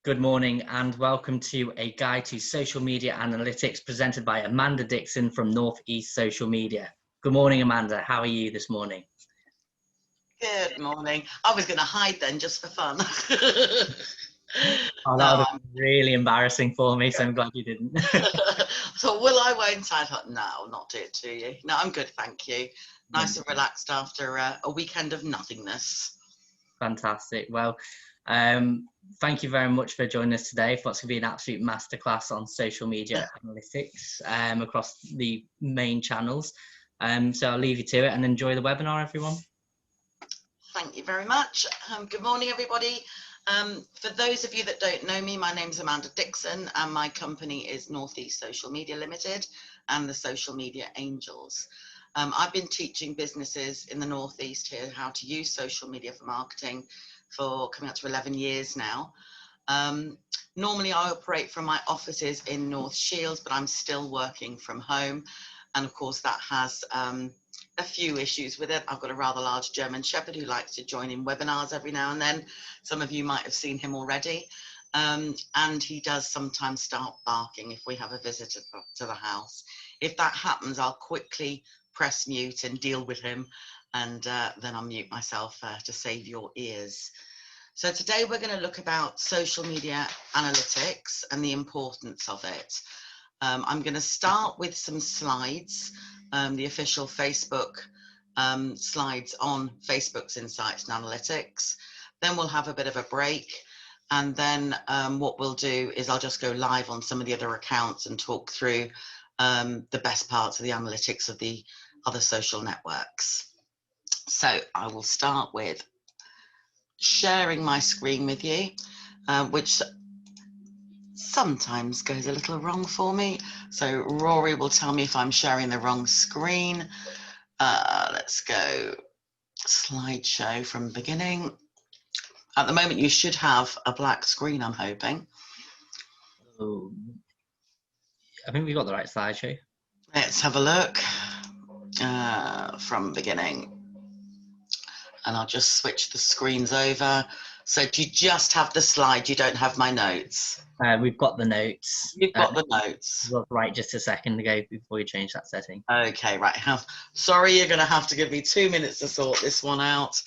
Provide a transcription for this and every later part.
Good morning and welcome to a guide to social media analytics presented by Amanda Dixon from Northeast Social Media. Good morning, Amanda. How are you this morning? Good morning. I was going to hide then just for fun. Oh, that would have been really embarrassing for me, so I'm glad you didn't. So I won't. I thought, no, I'll not do it to you. No, I'm good, thank you. Nice and relaxed after a weekend of nothingness. Fantastic. Well, thank you very much for joining us today for what's going to be an absolute masterclass on social media analytics across the main channels. So I'll leave you to it and enjoy the webinar, everyone. Thank you very much. Good morning, everybody. For those of you that don't know me, my name's Amanda Dixon and my company is Northeast Social Media Limited and the Social Media Angels. I've been teaching businesses in the Northeast here how to use social media for marketing for coming up to 11 years now. Normally I operate from my offices in North Shields, but I'm still working from home. And of course that has a few issues with it. I've got a rather large German Shepherd who likes to join in webinars every now and then. Some of you might have seen him already. And he does sometimes start barking if we have a visitor to the house. If that happens, I'll quickly press mute and deal with him. And then I'll mute myself to save your ears. So today we're going to look about social media analytics and the importance of it. I'm going to start with some slides, the official Facebook slides on Facebook's Insights and Analytics. Then we'll have a bit of a break. And then what we'll do is I'll just go live on some of the other accounts and talk through the best parts of the analytics of the other social networks. So I will start with sharing my screen with you, which sometimes goes a little wrong for me. So Rory will tell me if I'm sharing the wrong screen. Let's go slideshow from beginning. At the moment, you should have a black screen, I'm hoping. Oh, I think we got the right slideshow. Let's have a look from beginning. And I'll just switch the screens over. So do you just have the slide? You don't have my notes? We've got the notes. You've got the notes. Look right just a second ago before you change that setting. Okay, right. Sorry, you're going to have to give me 2 minutes to sort this one out.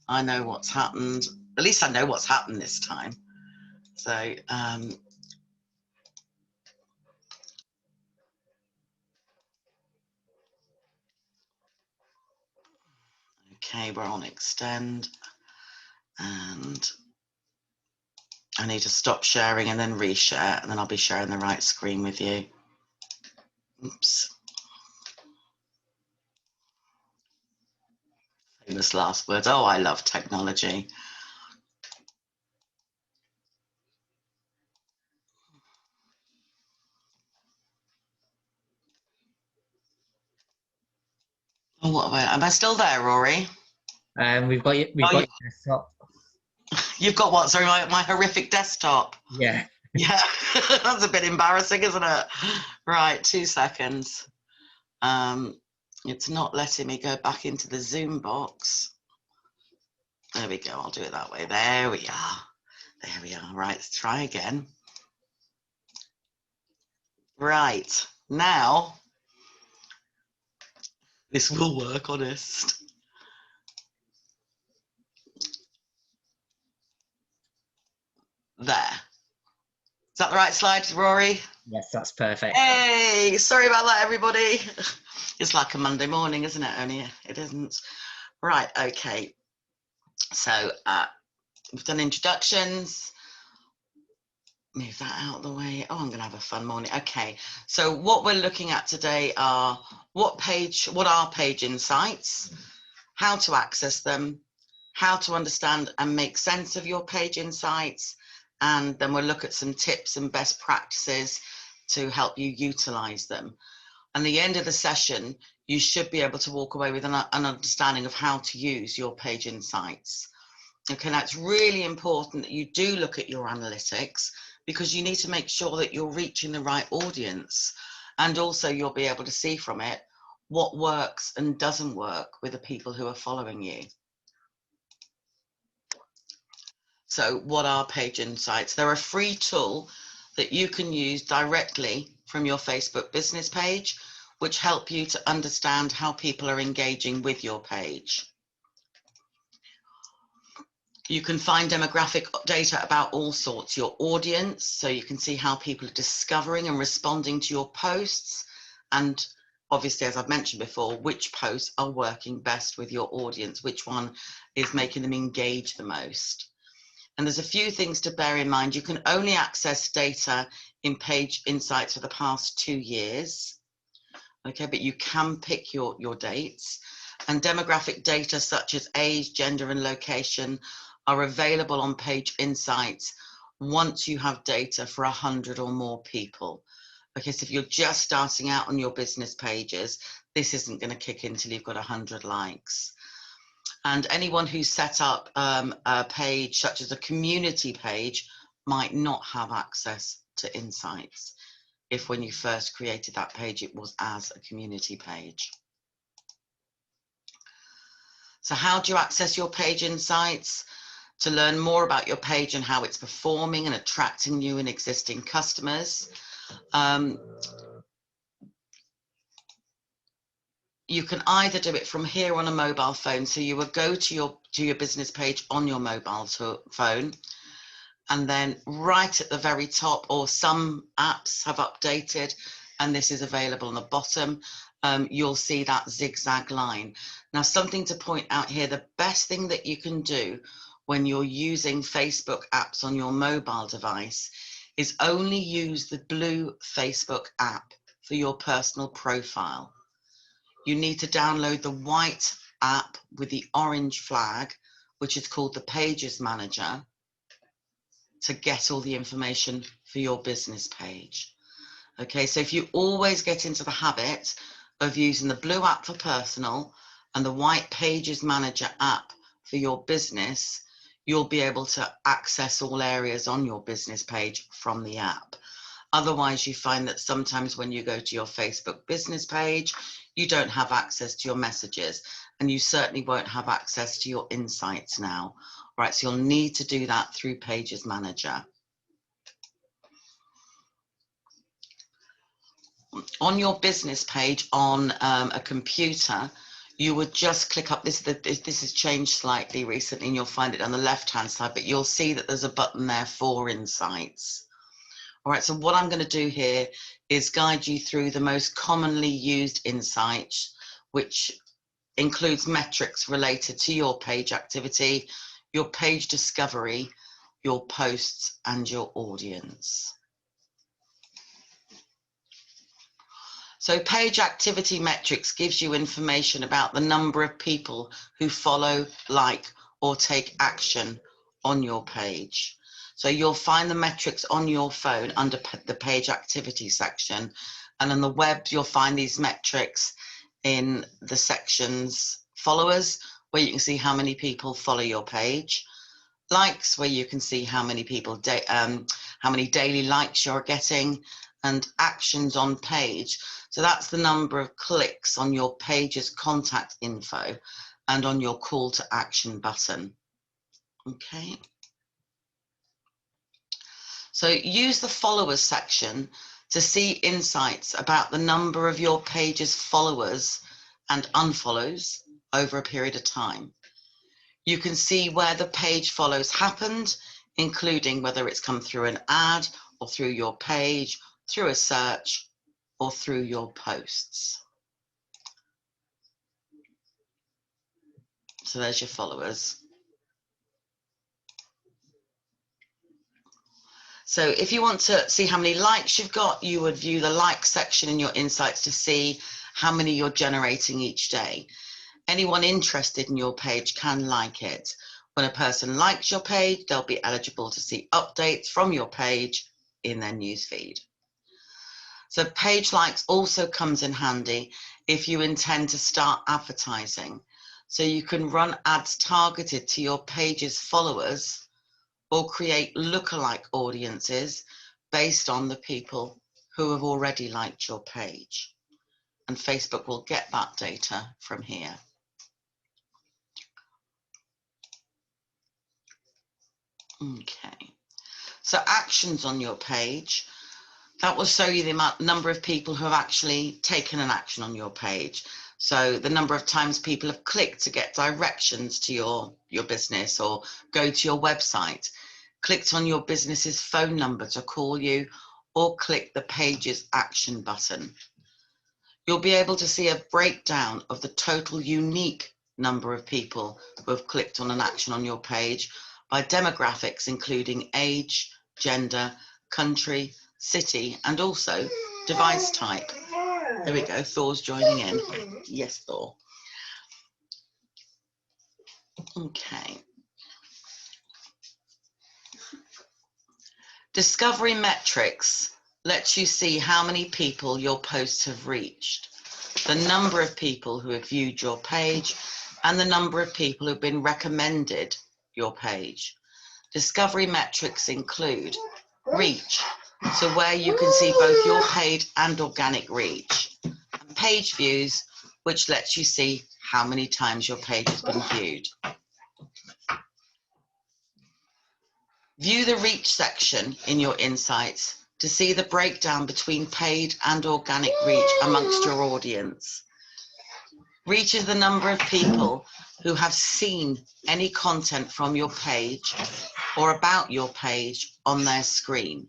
I know what's happened. At least I know what's happened this time. So, okay, we're on extend. And I need to stop sharing and then reshare, and then I'll be sharing the right screen with you. Oops. Famous last words. Oh, I love technology. Oh, what am I still there, Rory? We've got your desktop. You've got what? Sorry, my horrific desktop. Yeah. Yeah, that's a bit embarrassing, isn't it? Right, 2 seconds. It's not letting me go back into the Zoom box. There we go. I'll do it that way. There we are. There we are. Right, let's try again. Right, now this will work, honest. There. Is that the right slide, Rory? Yes, that's perfect. Hey, sorry about that, everybody. It's like a Monday morning, isn't it? Only it isn't. Right, okay. So we've done introductions. Move that out of the way. Oh, I'm going to have a fun morning. Okay, so what we're looking at today are what are page insights, how to access them, how to understand and make sense of your page insights, and then we'll look at some tips and best practices to help you utilize them. And the end of the session, you should be able to walk away with an understanding of how to use your page insights. Okay, now it's really important that you do look at your analytics because you need to make sure that you're reaching the right audience, and also you'll be able to see from it what works and doesn't work with the people who are following you. So what are page insights? They're a free tool that you can use directly from your Facebook business page, which help you to understand how people are engaging with your page. You can find demographic data about all sorts, your audience, so you can see how people are discovering and responding to your posts, and obviously, as I've mentioned before, which posts are working best with your audience, which one is making them engage the most. And there's a few things to bear in mind. You can only access data in Page Insights for the past 2 years, okay, but you can pick your dates. And demographic data such as age, gender, and location are available on Page Insights once you have data for 100 or more people. Okay, so if you're just starting out on your business pages, this isn't going to kick in until you've got 100 likes. And anyone who's set up a page such as a community page might not have access to insights if when you first created that page it was as a community page. So how do you access your page insights? To learn more about your page and how it's performing and attracting new and existing customers, you can either do it from here on a mobile phone. So you would go to your business page on your mobile phone, and then right at the very top, or some apps have updated, and this is available on the bottom, you'll see that zigzag line. Now, something to point out here, the best thing that you can do when you're using Facebook apps on your mobile device is only use the blue Facebook app for your personal profile. You need to download the white app with the orange flag, which is called the Pages Manager, to get all the information for your business page. Okay, so if you always get into the habit of using the blue app for personal and the white Pages Manager app for your business, you'll be able to access all areas on your business page from the app. Otherwise, you find that sometimes when you go to your Facebook business page, you don't have access to your messages, and you certainly won't have access to your insights now. Right, so you'll need to do that through Pages Manager. On your business page on a computer, you would just click up, this has changed slightly recently, and you'll find it on the left-hand side, but you'll see that there's a button there for Insights. All right, so what I'm going to do here is guide you through the most commonly used insights, which includes metrics related to your page activity, your page discovery, your posts, and your audience. So page activity metrics gives you information about the number of people who follow, like, or take action on your page. So you'll find the metrics on your phone under the page activity section, and on the web you'll find these metrics in the sections followers, where you can see how many people follow your page, likes, where you can see how many people how many daily likes you're getting, and actions on page. So that's the number of clicks on your page's contact info and on your call to action button. Okay. So use the followers section to see insights about the number of your page's followers and unfollows over a period of time. You can see where the page follows happened, including whether it's come through an ad or through your page, through a search, or through your posts. So there's your followers. So if you want to see how many likes you've got, you would view the like section in your insights to see how many you're generating each day. Anyone interested in your page can like it. When a person likes your page, they'll be eligible to see updates from your page in their newsfeed. So page likes also comes in handy if you intend to start advertising. So you can run ads targeted to your page's followers or create lookalike audiences based on the people who have already liked your page. And Facebook will get that data from here. Okay, so actions on your page, that will show you the number of people who have actually taken an action on your page. So the number of times people have clicked to get directions to your business, or go to your website, clicked on your business's phone number to call you, or click the page's action button. You'll be able to see a breakdown of the total unique number of people who have clicked on an action on your page by demographics, including age, gender, country, city, and also device type. There we go, Thor's joining in. Yes, Thor. Okay. Discovery metrics lets you see how many people your posts have reached, the number of people who have viewed your page, and the number of people who've been recommended your page. Discovery metrics include reach, so where you can see both your paid and organic reach, and page views, which lets you see how many times your page has been viewed. View the reach section in your insights to see the breakdown between paid and organic reach amongst your audience. Reach is the number of people who have seen any content from your page or about your page on their screen.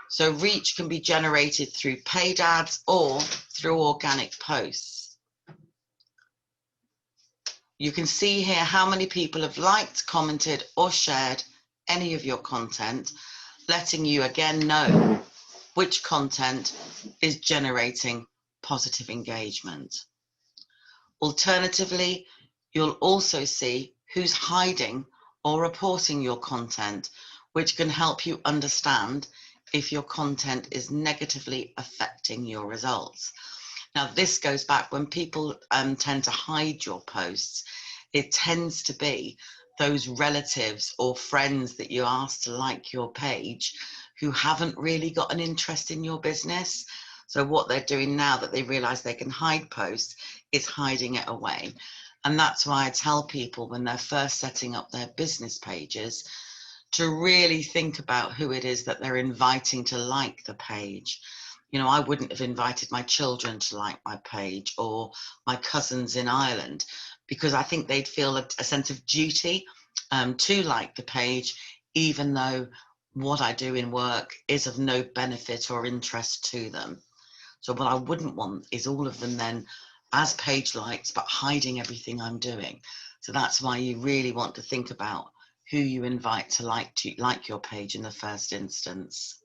So reach can be generated through paid ads or through organic posts. You can see here how many people have liked, commented, or shared any of your content, letting you again know which content is generating positive engagement. Alternatively, you'll also see who's hiding or reporting your content, which can help you understand if your content is negatively affecting your results. Now, this goes back when people tend to hide your posts. It tends to be those relatives or friends that you ask to like your page who haven't really got an interest in your business. So what they're doing now that they realize they can hide posts is hiding it away. And that's why I tell people when they're first setting up their business pages to really think about who it is that they're inviting to like the page. You know, I wouldn't have invited my children to like my page or my cousins in Ireland, because I think they'd feel a sense of duty to like the page, even though what I do in work is of no benefit or interest to them. So what I wouldn't want is all of them then as page likes, but hiding everything I'm doing. So that's why you really want to think about who you invite to like your page in the first instance.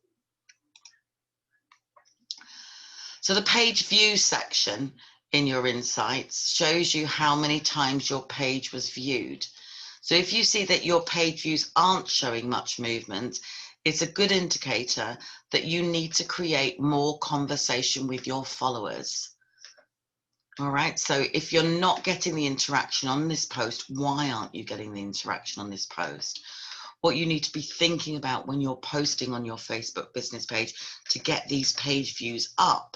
So the page view section in your insights shows you how many times your page was viewed. So if you see that your page views aren't showing much movement, it's a good indicator that you need to create more conversation with your followers. All right, so if you're not getting the interaction on this post, why aren't you getting the interaction on this post? What you need to be thinking about when you're posting on your Facebook business page to get these page views up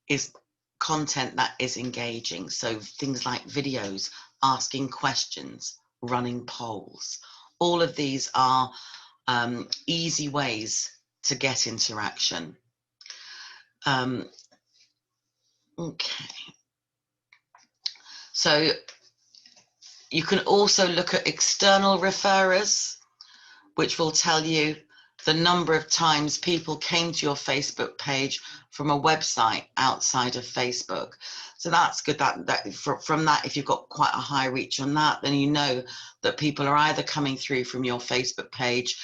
is content that is engaging. So things like videos, asking questions, running polls. All of these are easy ways to get interaction. Okay. So you can also look at external referrers, which will tell you the number of times people came to your Facebook page from a website outside of Facebook. So that's good. From that, if you've got quite a high reach on that, then you know that people are either coming through from your Facebook page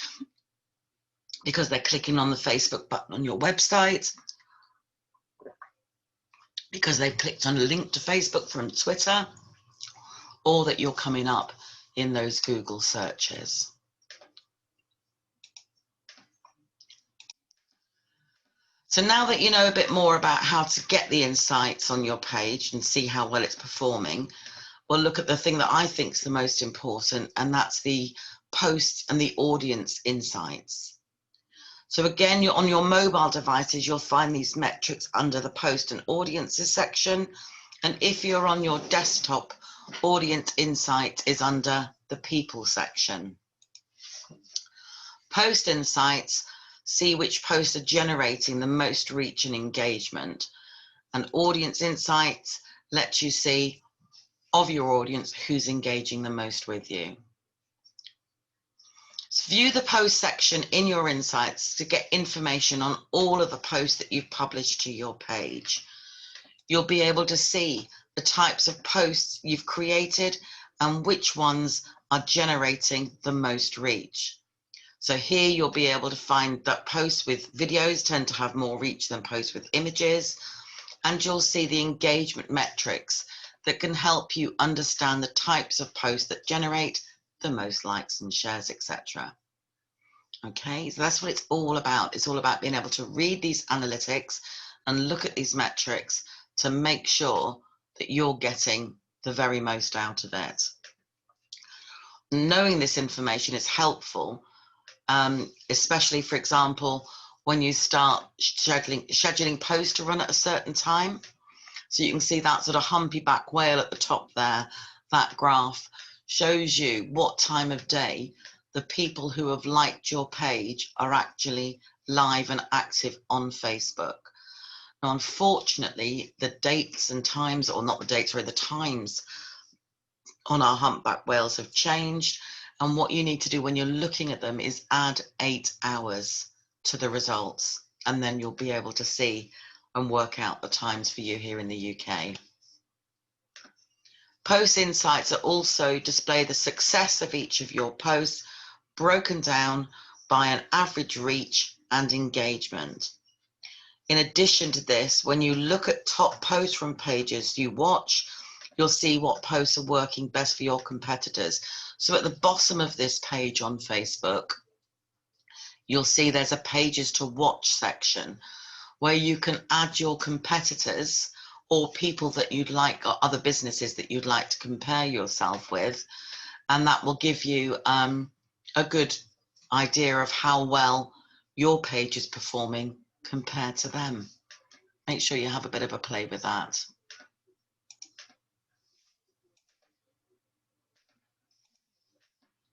because they're clicking on the Facebook button on your website, because they've clicked on a link to Facebook from Twitter, or that you're coming up in those Google searches. So now that you know a bit more about how to get the insights on your page and see how well it's performing, we'll look at the thing that I think is the most important, and that's the post and the audience insights. So again, you're on your mobile devices, you'll find these metrics under the post and audiences section. And if you're on your desktop, audience insight is under the people section. Post insights, see which posts are generating the most reach and engagement. And audience insights lets you see of your audience who's engaging the most with you. So view the post section in your insights to get information on all of the posts that you've published to your page. You'll be able to see the types of posts you've created and which ones are generating the most reach. So here you'll be able to find that posts with videos tend to have more reach than posts with images, and you'll see the engagement metrics that can help you understand the types of posts that generate the most likes and shares, etc. Okay, so that's what it's all about. It's all about being able to read these analytics and look at these metrics to make sure that you're getting the very most out of it. Knowing this information is helpful, especially, for example, when you start scheduling posts to run at a certain time. So you can see that sort of humpy back whale at the top there. That graph shows you what time of day the people who have liked your page are actually live and active on Facebook. Now, unfortunately, the dates and times, or not the dates, sorry, the times on our humpback whales have changed. And what you need to do when you're looking at them is add 8 hours to the results, and then you'll be able to see and work out the times for you here in the UK. Post insights are also display the success of each of your posts, broken down by an average reach and engagement. In addition to this, when you look at top posts from pages you watch, you'll see what posts are working best for your competitors. So at the bottom of this page on Facebook, you'll see there's a pages to watch section where you can add your competitors or people that you'd like, or other businesses that you'd like to compare yourself with. And that will give you a good idea of how well your page is performing compared to them. Make sure you have a bit of a play with that.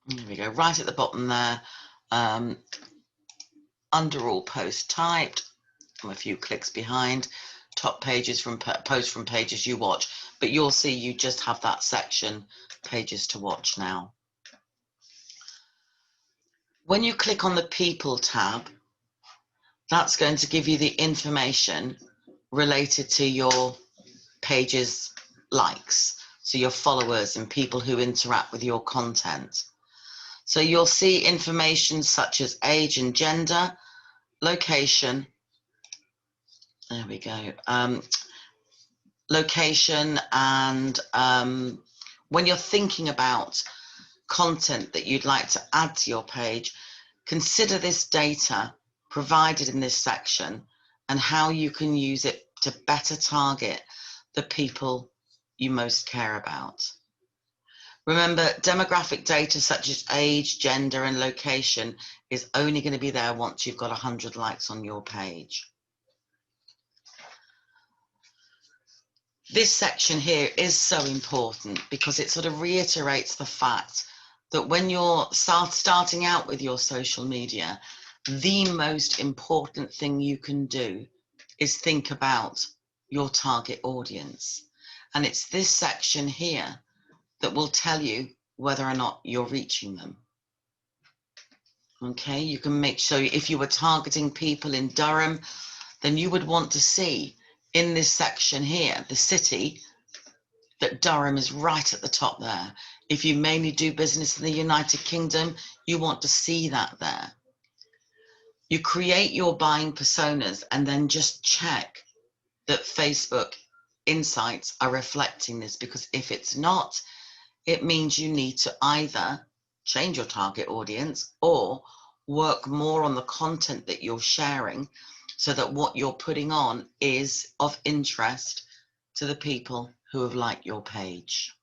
There we go, right at the bottom there, under all posts typed, I'm a few clicks behind, top pages from posts from pages you watch, but you'll see you just have that section, pages to watch now. When you click on the People tab, that's going to give you the information related to your page's likes, so your followers and people who interact with your content. So you'll see information such as age and gender, location, there we go, location, and when you're thinking about content that you'd like to add to your page, consider this data provided in this section and how you can use it to better target the people you most care about. Remember, demographic data such as age, gender, and location is only going to be there once you've got 100 likes on your page. This section here is so important because it sort of reiterates the fact that when you're starting out with your social media, the most important thing you can do is think about your target audience. And it's this section here that will tell you whether or not you're reaching them. Okay, you can make sure if you were targeting people in Durham, then you would want to see in this section here, the city, that Durham is right at the top there. If you mainly do business in the United Kingdom, you want to see that there. You create your buying personas and then just check that Facebook insights are reflecting this, because if it's not, it means you need to either change your target audience or work more on the content that you're sharing so that what you're putting on is of interest to the people who have liked your page.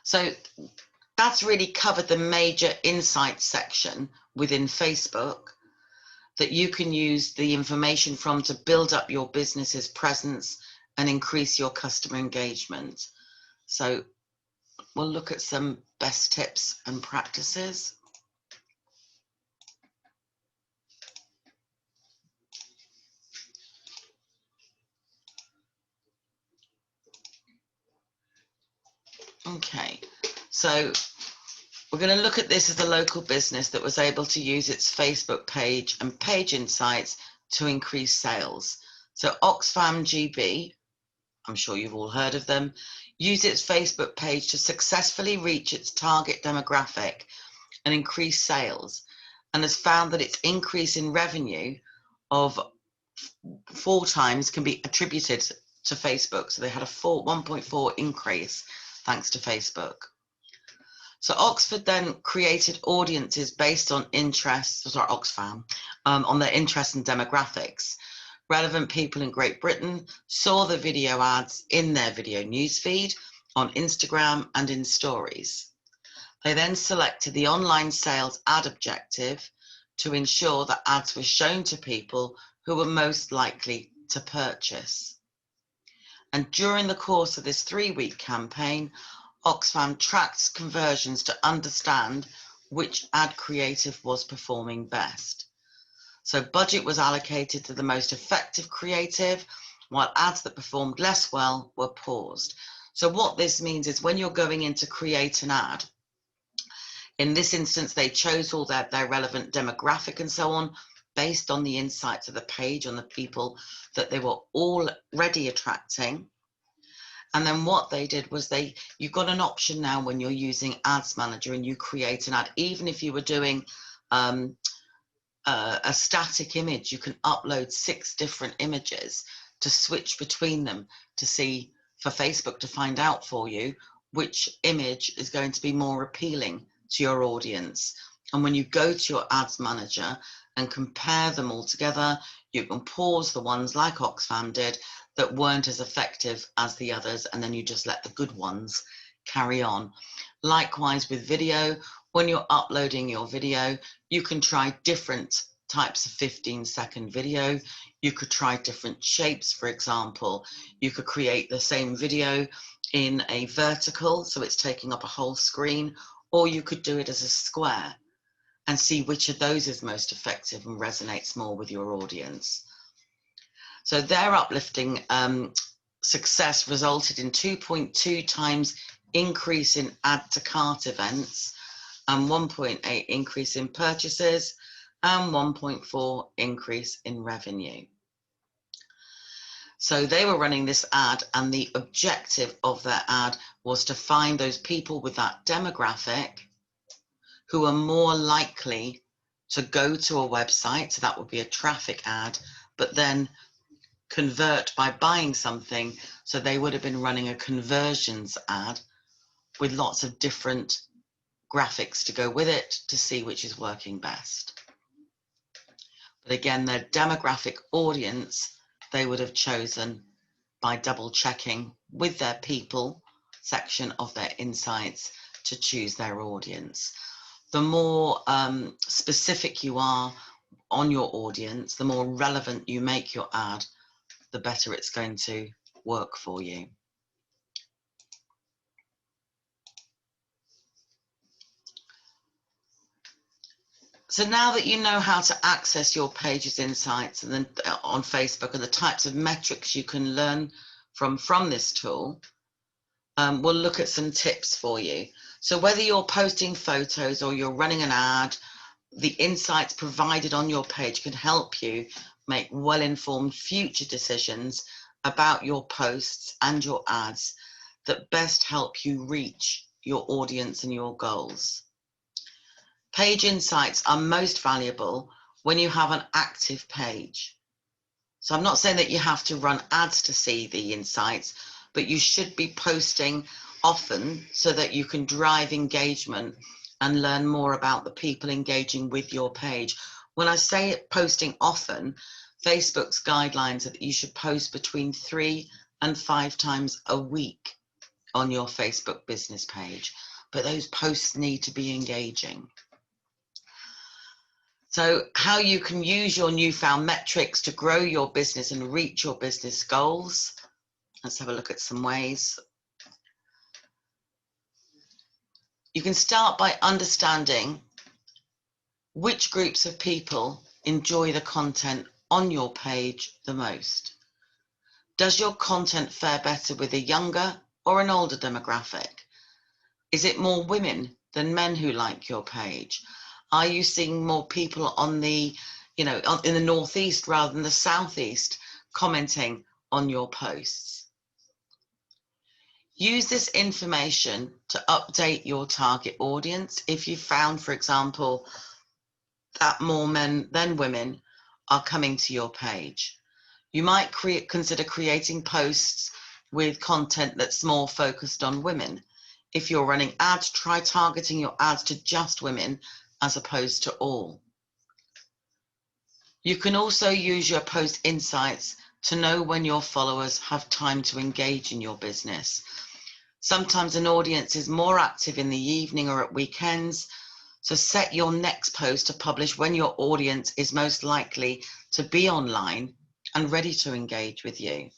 So that's really covered the major insights section within Facebook that you can use the information from to build up your business's presence and increase your customer engagement. So we'll look at some best tips and practices. Okay, so we're going to look at this as a local business that was able to use its Facebook page and page insights to increase sales. So Oxfam GB, I'm sure you've all heard of them, used its Facebook page to successfully reach its target demographic and increase sales, and has found that its increase in revenue of 4 times can be attributed to Facebook. So they had a 1.4 increase thanks to Facebook. So Oxford then created audiences based on interests, sorry, Oxfam, on their interests and demographics. Relevant people in Great Britain saw the video ads in their video newsfeed, on Instagram and in stories. They then selected the online sales ad objective to ensure that ads were shown to people who were most likely to purchase. And during the course of this 3-week campaign, Oxfam tracked conversions to understand which ad creative was performing best. So budget was allocated to the most effective creative, while ads that performed less well were paused. So what this means is when you're going in to create an ad, in this instance, they chose all their relevant demographic and so on, based on the insights of the page, on the people that they were already attracting. And then what they did was you've got an option now when you're using Ads Manager and you create an ad, even if you were doing a static image, you can upload 6 different images to switch between them to see, for Facebook to find out for you which image is going to be more appealing to your audience. And when you go to your Ads Manager and compare them all together, you can pause the ones like Oxfam did that weren't as effective as the others, and then you just let the good ones carry on. Likewise with video, when you're uploading your video, you can try different types of 15-second video. You could try different shapes, for example. You could create the same video in a vertical, so it's taking up a whole screen, or you could do it as a square and see which of those is most effective and resonates more with your audience. So their uplifting success resulted in 2.2 times increase in add to cart events, and 1.8 increase in purchases, and 1.4 increase in revenue. So they were running this ad, and the objective of their ad was to find those people with that demographic who are more likely to go to a website, so that would be a traffic ad, but then convert by buying something. So they would have been running a conversions ad with lots of different graphics to go with it to see which is working best. But again, their demographic audience, they would have chosen by double checking with their people section of their insights to choose their audience. The more specific you are on your audience, the more relevant you make your ad, the better it's going to work for you. So now that you know how to access your page's insights and then on Facebook and the types of metrics you can learn from this tool, we'll look at some tips for you. So whether you're posting photos or you're running an ad, the insights provided on your page can help you make well-informed future decisions about your posts and your ads that best help you reach your audience and your goals. Page insights are most valuable when you have an active page. So I'm not saying that you have to run ads to see the insights, but you should be posting often so that you can drive engagement and learn more about the people engaging with your page. When I say posting often, Facebook's guidelines are that you should post between 3 and 5 times a week on your Facebook business page, but those posts need to be engaging. So how you can use your newfound metrics to grow your business and reach your business goals. Let's have a look at some ways. You can start by understanding which groups of people enjoy the content on your page the most. Does your content fare better with a younger or an older demographic? Is it more women than men who like your page? Are you seeing more people on the, in the northeast rather than the southeast commenting on your posts? Use this information to update your target audience. If you found, for example, that more men than women are coming to your page, you might consider creating posts with content that's more focused on women. If you're running ads, try targeting your ads to just women as opposed to all. You can also use your post insights to know when your followers have time to engage in your business. Sometimes an audience is more active in the evening or at weekends, so set your next post to publish when your audience is most likely to be online and ready to engage with you.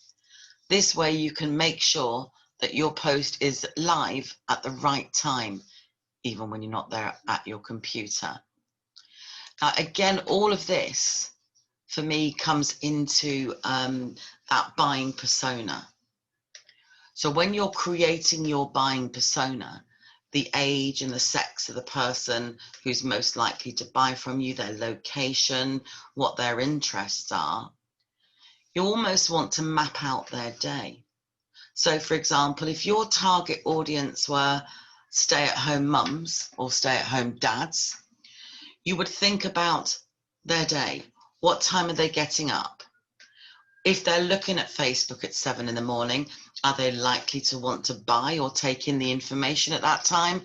This way you can make sure that your post is live at the right time, even when you're not there at your computer. Again, all of this for me comes into that buying persona. So when you're creating your buying persona, the age and the sex of the person who's most likely to buy from you, their location, what their interests are, you almost want to map out their day. So for example, if your target audience were stay-at-home mums or stay-at-home dads, you would think about their day. What time are they getting up? If they're looking at Facebook at 7 in the morning, are they likely to want to buy or take in the information at that time?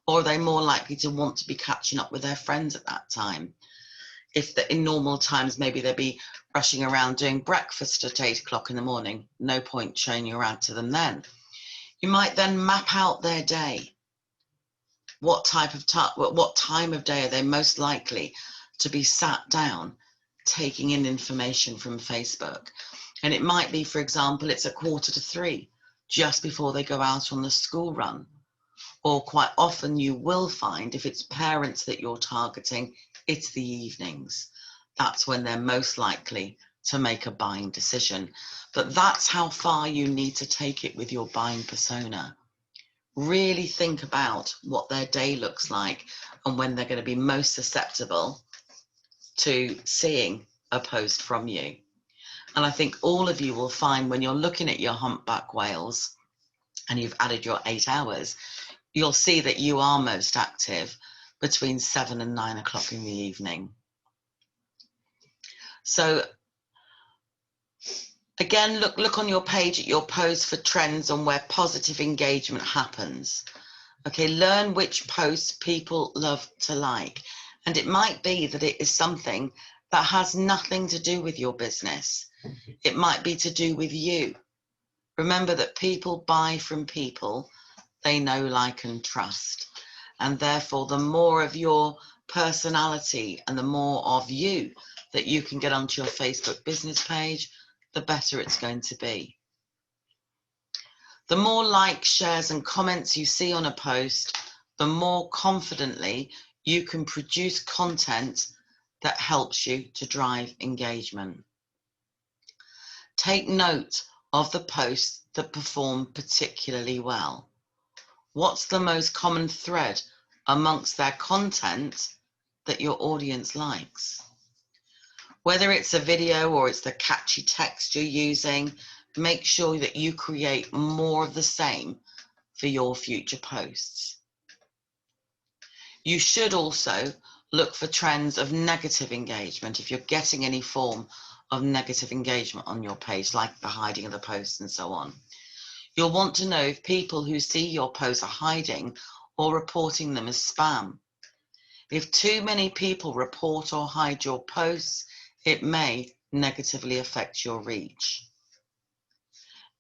Or are they more likely to want to be catching up with their friends at that time? If in normal times, maybe they'd be rushing around doing breakfast at 8 o'clock in the morning. No point showing your ad to them then. You might then map out their day. What time of day are they most likely to be sat down taking in information from Facebook? And it might be, for example, it's 2:45, just before they go out on the school run. Or quite often you will find, if it's parents that you're targeting, it's the evenings. That's when they're most likely to make a buying decision. But that's how far you need to take it with your buying persona. Really think about what their day looks like and when they're going to be most susceptible to seeing a post from you. And I think all of you will find when you're looking at your humpback whales and you've added your 8 hours, you'll see that you are most active between 7 and 9 o'clock in the evening. So again, look on your page at your posts for trends on where positive engagement happens. Okay, learn which posts people love to like. And it might be that it is something that has nothing to do with your business. It might be to do with you. Remember that people buy from people they know, like, and trust. And therefore, the more of your personality and the more of you that you can get onto your Facebook business page, the better it's going to be. The more likes, shares, and comments you see on a post, the more confidently you can produce content that helps you to drive engagement. Take note of the posts that perform particularly well. What's the most common thread amongst their content that your audience likes? Whether it's a video or it's the catchy text you're using, make sure that you create more of the same for your future posts. You should also look for trends of negative engagement if you're getting any form of negative engagement on your page, like the hiding of the posts and so on. You'll want to know if people who see your posts are hiding or reporting them as spam. If too many people report or hide your posts, it may negatively affect your reach.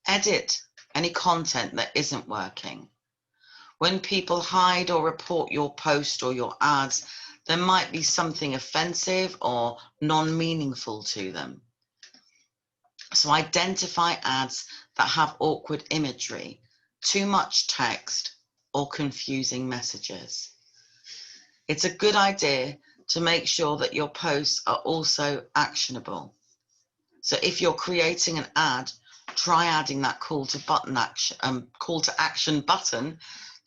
Edit any content that isn't working. When people hide or report your post or your ads, there might be something offensive or non-meaningful to them. So identify ads that have awkward imagery, too much text, or confusing messages. It's a good idea to make sure that your posts are also actionable. So if you're creating an ad, try adding that call to action button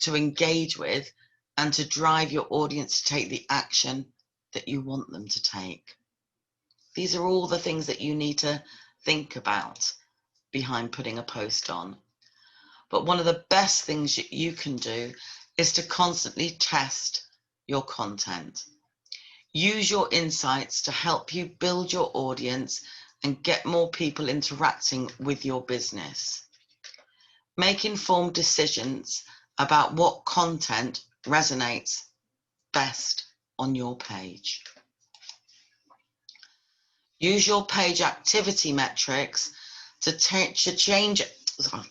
to engage with and to drive your audience to take the action that you want them to take. These are all the things that you need to think about behind putting a post on. But one of the best things you can do is to constantly test your content. Use your insights to help you build your audience and get more people interacting with your business. Make informed decisions about what content resonates best on your page. Use your page activity metrics to change. I'm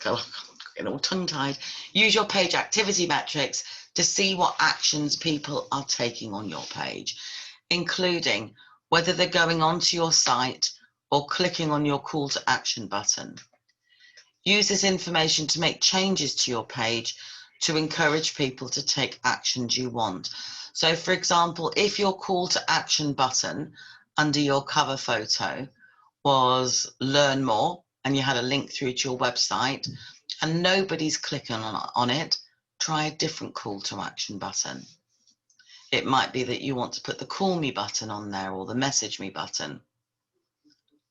getting all tongue-tied. Use your page activity metrics to see what actions people are taking on your page, including whether they're going onto your site or clicking on your call to action button. Use this information to make changes to your page to encourage people to take actions you want. So, for example, if your call to action button under your cover photo was learn more and you had a link through to your website and nobody's clicking on it, try a different call to action button. It might be that you want to put the call me button on there or the message me button.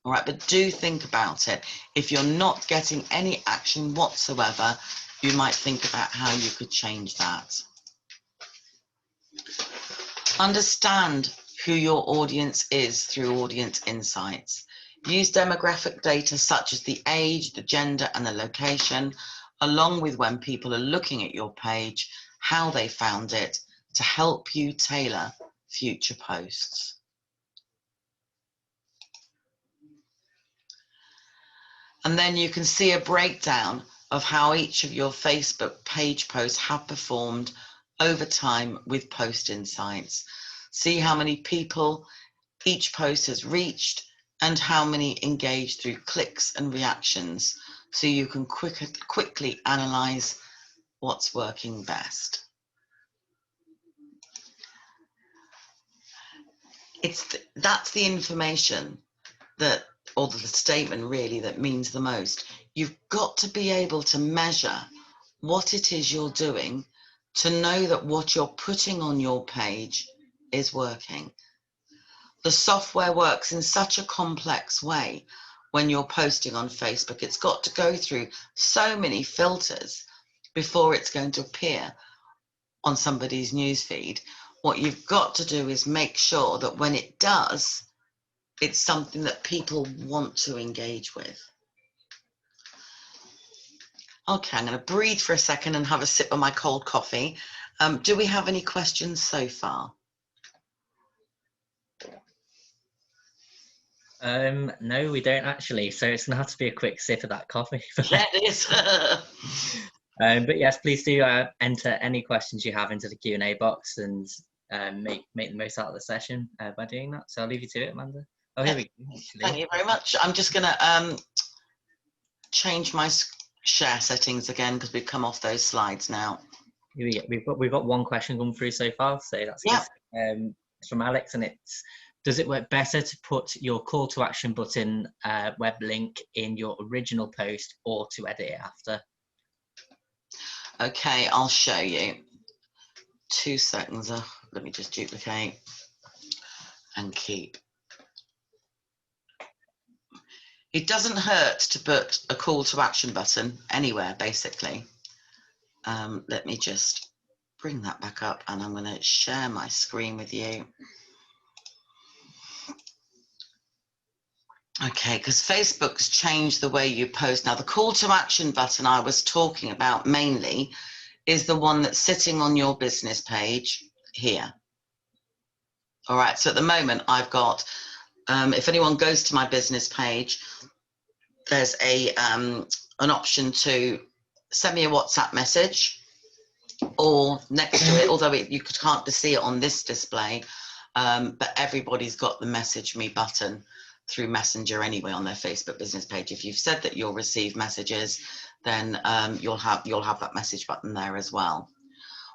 All right, but do think about it. If you're not getting any action whatsoever, you might think about how you could change that. Understand who your audience is through audience insights. Use demographic data such as the age, the gender, and the location, along with when people are looking at your page, how they found it, to help you tailor future posts. And then you can see a breakdown of how each of your Facebook page posts have performed over time with post insights. See how many people each post has reached and how many engaged through clicks and reactions, so you can quickly analyze what's working best. That's the information that, or the statement really, that means the most. You've got to be able to measure what it is you're doing to know that what you're putting on your page is working. The software works in such a complex way when you're posting on Facebook. It's got to go through so many filters before it's going to appear on somebody's newsfeed. What you've got to do is make sure that when it does, it's something that people want to engage with. Okay, I'm going to breathe for a second and have a sip of my cold coffee. Do we have any questions so far? No, we don't actually. So it's going to have to be a quick sip of that coffee. Yeah, it is. But yes, please do enter any questions you have into the Q&A box and make the most out of the session by doing that. So I'll leave you to it, Amanda. Oh, here we go. Actually. Thank you very much. I'm just going to change my share settings again because we've come off those slides now. Here we've got one question come through so far, so that's good. It's from Alex, and it's: does it work better to put your call to action button web link in your original post or to edit it after? Okay, I'll show you. 2 seconds. Let me just duplicate and keep. It doesn't hurt to put a call to action button anywhere, basically. Let me just bring that back up and I'm going to share my screen with you. Okay, because Facebook's changed the way you post. Now, the call to action button I was talking about mainly is the one that's sitting on your business page here. All right, so at the moment I've got, if anyone goes to my business page, there's an option to send me a WhatsApp message, or next to it, although you can't see it on this display, but everybody's got the message me button through Messenger anyway on their Facebook business page. If you've said that you'll receive messages, then you'll have that message button there as well.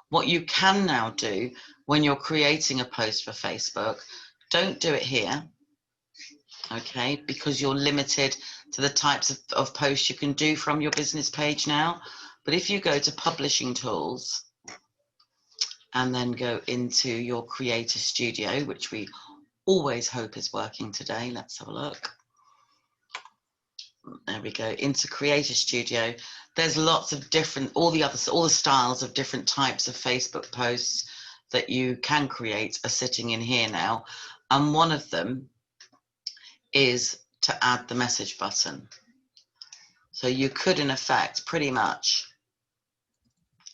What you can now do when you're creating a post for Facebook, don't do it here, okay, because you're limited to the types of posts you can do from your business page now. But if you go to publishing tools and then go into your Creator Studio, which we always hope is working today. Let's have a look. There we go, into Creator Studio. There's lots of different, all the styles of different types of Facebook posts that you can create are sitting in here now. And one of them is to add the message button. So you could, in effect, pretty much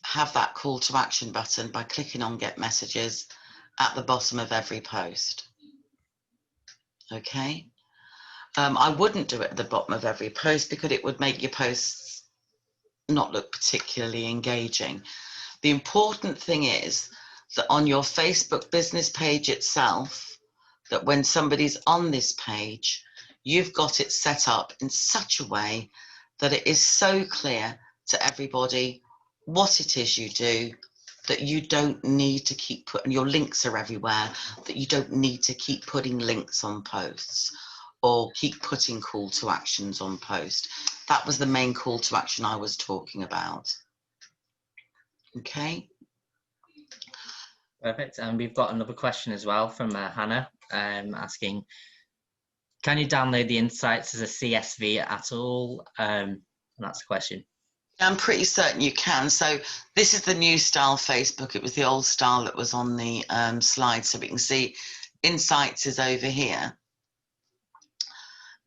have that call to action button by clicking on Get Messages at the bottom of every post. Okay. I wouldn't do it at the bottom of every post because it would make your posts not look particularly engaging. The important thing is that on your Facebook business page itself, that when somebody's on this page, you've got it set up in such a way that it is so clear to everybody what it is you do, that you don't need to keep putting, your links are everywhere, that you don't need to keep putting links on posts or keep putting call to actions on post. That was the main call to action I was talking about. Okay. Perfect. And we've got another question as well from Hannah, asking, can you download the insights as a CSV at all? And that's the question. I'm pretty certain you can. So this is the new style Facebook. It was the old style that was on the slide. So we can see insights is over here.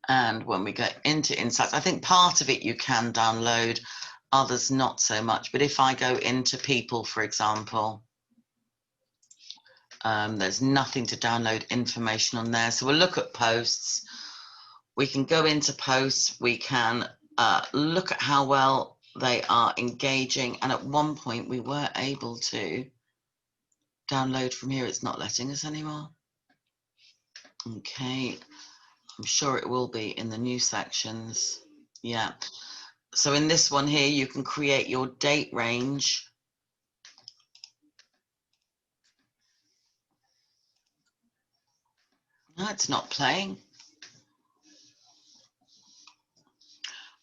And when we go into insights, I think part of it you can download, others not so much. But if I go into people, for example, there's nothing to download information on there. So we'll look at posts. We can go into posts. We can look at how well they are engaging. And at one point we were able to download from here. It's not letting us anymore. Okay. I'm sure it will be in the new sections. Yeah. So in this one here, you can create your date range. No, it's not playing.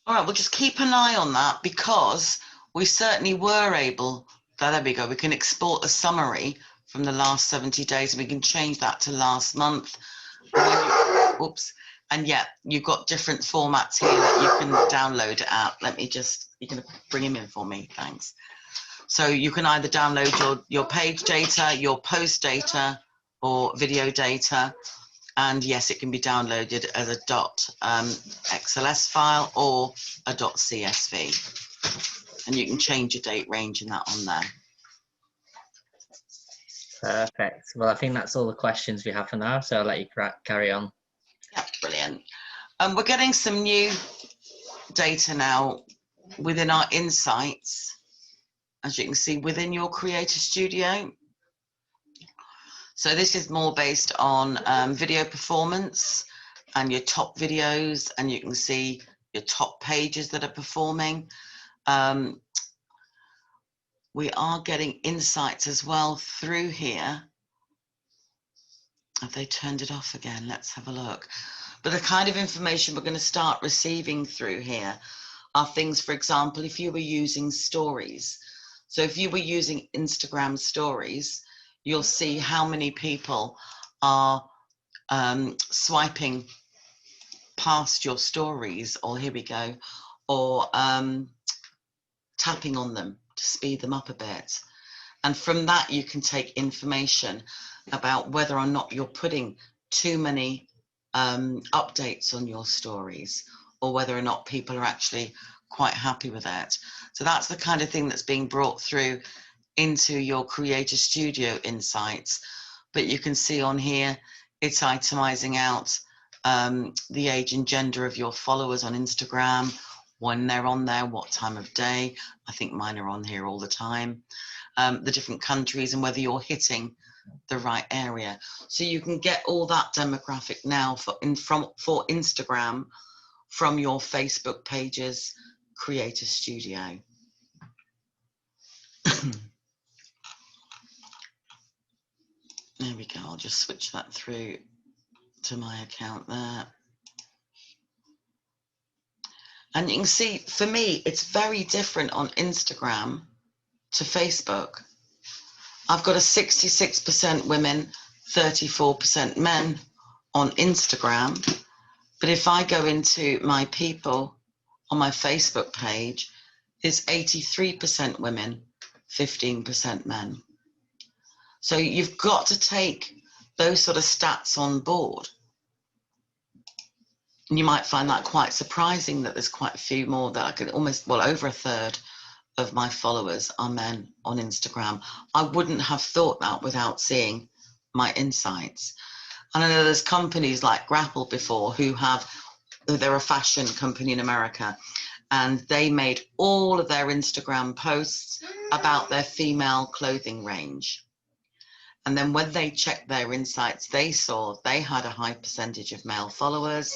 All right, we'll just keep an eye on that because we certainly were able, there we go, we can export a summary from the last 70 days and we can change that to last month. Oops. And yeah, you've got different formats here that you can download it at. Let me just, you can bring him in for me, thanks. So you can either download your page data, your post data, or video data. And yes, it can be downloaded as a .xls file or a .csv. And you can change your date range in that on there. Perfect. Well, I think that's all the questions we have for now, so I'll let you carry on. Yeah, brilliant. We're getting some new data now within our insights, as you can see within your Creator Studio. So this is more based on video performance and your top videos, and you can see your top pages that are performing. We are getting insights as well through here. Have they turned it off again? Let's have a look. But the kind of information we're going to start receiving through here are things, for example, if you were using stories. So if you were using Instagram stories, you'll see how many people are swiping past your stories, or here we go, or tapping on them to speed them up a bit. And from that, you can take information about whether or not you're putting too many updates on your stories, or whether or not people are actually quite happy with it. So that's the kind of thing that's being brought through into your Creator Studio insights. But you can see on here, it's itemizing out the age and gender of your followers on Instagram, when they're on there, what time of day. I think mine are on here all the time. The different countries and whether you're hitting the right area. So you can get all that demographic now for Instagram from your Facebook pages, Creator Studio. There we go, I'll just switch that through to my account there. And you can see, for me, it's very different on Instagram to Facebook. I've got a 66% women, 34% men on Instagram. But if I go into my people on my Facebook page, it's 83% women, 15% men. So you've got to take those sort of stats on board. And you might find that quite surprising that there's quite a few more that I could almost, well, over a third of my followers are men on Instagram. I wouldn't have thought that without seeing my insights. And I know there's companies like Grapple before they're a fashion company in America, and they made all of their Instagram posts about their female clothing range. And then when they checked their insights, they saw they had a high percentage of male followers.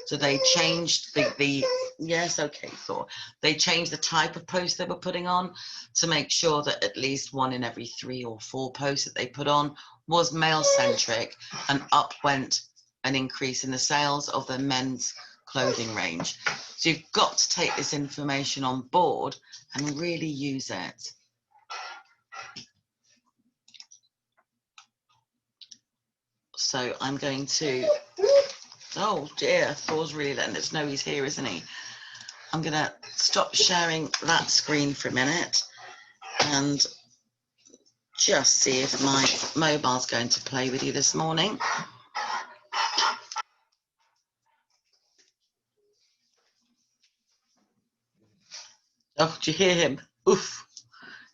So they changed they changed the type of post they were putting on to make sure that at least 1 in every 3 or 4 posts that they put on was male centric, and up went an increase in the sales of the men's clothing range. So you've got to take this information on board and really use it. So I'm going to, oh dear, Thor's really letting us know he's here, isn't he? I'm going to stop sharing that screen for a minute and just see if my mobile's going to play with you this morning. Oh, do you hear him? Oof,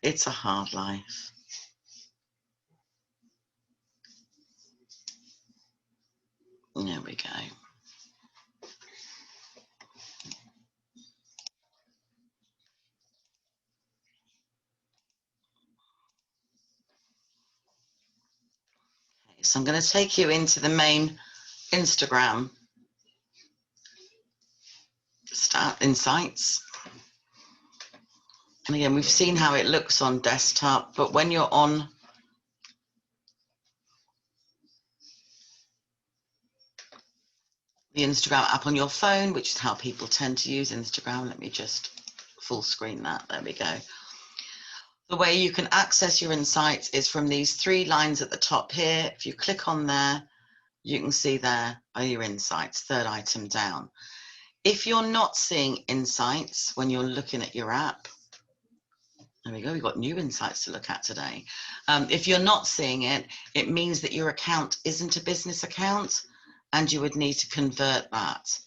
it's a hard life. There we go. So I'm going to take you into the main Instagram insights. And again, we've seen how it looks on desktop, but when you're on the Instagram app on your phone, which is how people tend to use Instagram, let me just full screen that, there we go. The way you can access your insights is from these 3 lines at the top here. If you click on there, you can see there are your insights, 3rd item down. If you're not seeing insights when you're looking at your app, there we go, we've got new insights to look at today. If you're not seeing it, it means that your account isn't a business account and you would need to convert that.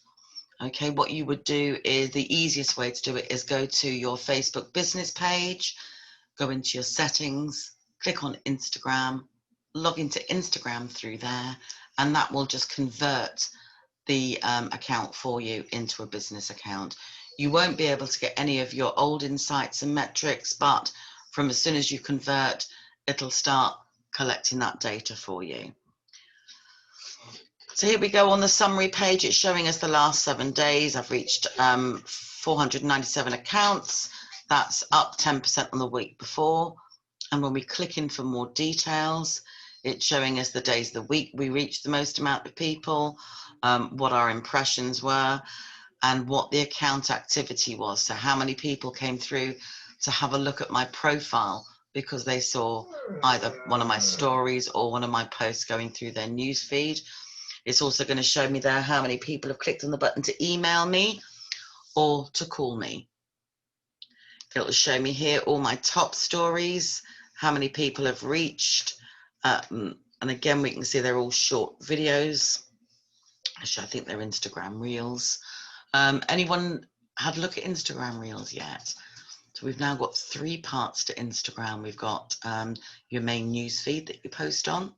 Okay, what you would do is, the easiest way to do it is go to your Facebook business page, go into your settings, click on Instagram, log into Instagram through there, and that will just convert the account for you into a business account. You won't be able to get any of your old insights and metrics, but from as soon as you convert, it'll start collecting that data for you. So here we go on the summary page. It's showing us the last 7 days. I've reached 497 accounts. That's up 10% on the week before. And when we click in for more details, it's showing us the days of the week we reached the most amount of people, what our impressions were, and what the account activity was. So how many people came through to have a look at my profile because they saw either one of my stories or one of my posts going through their news feed. It's also going to show me there how many people have clicked on the button to email me or to call me. It'll show me here all my top stories, how many people have reached. And again, we can see they're all short videos. Actually, I think they're Instagram Reels. Anyone had a look at Instagram Reels yet? So we've now got 3 parts to Instagram. We've got your main news feed that you post on.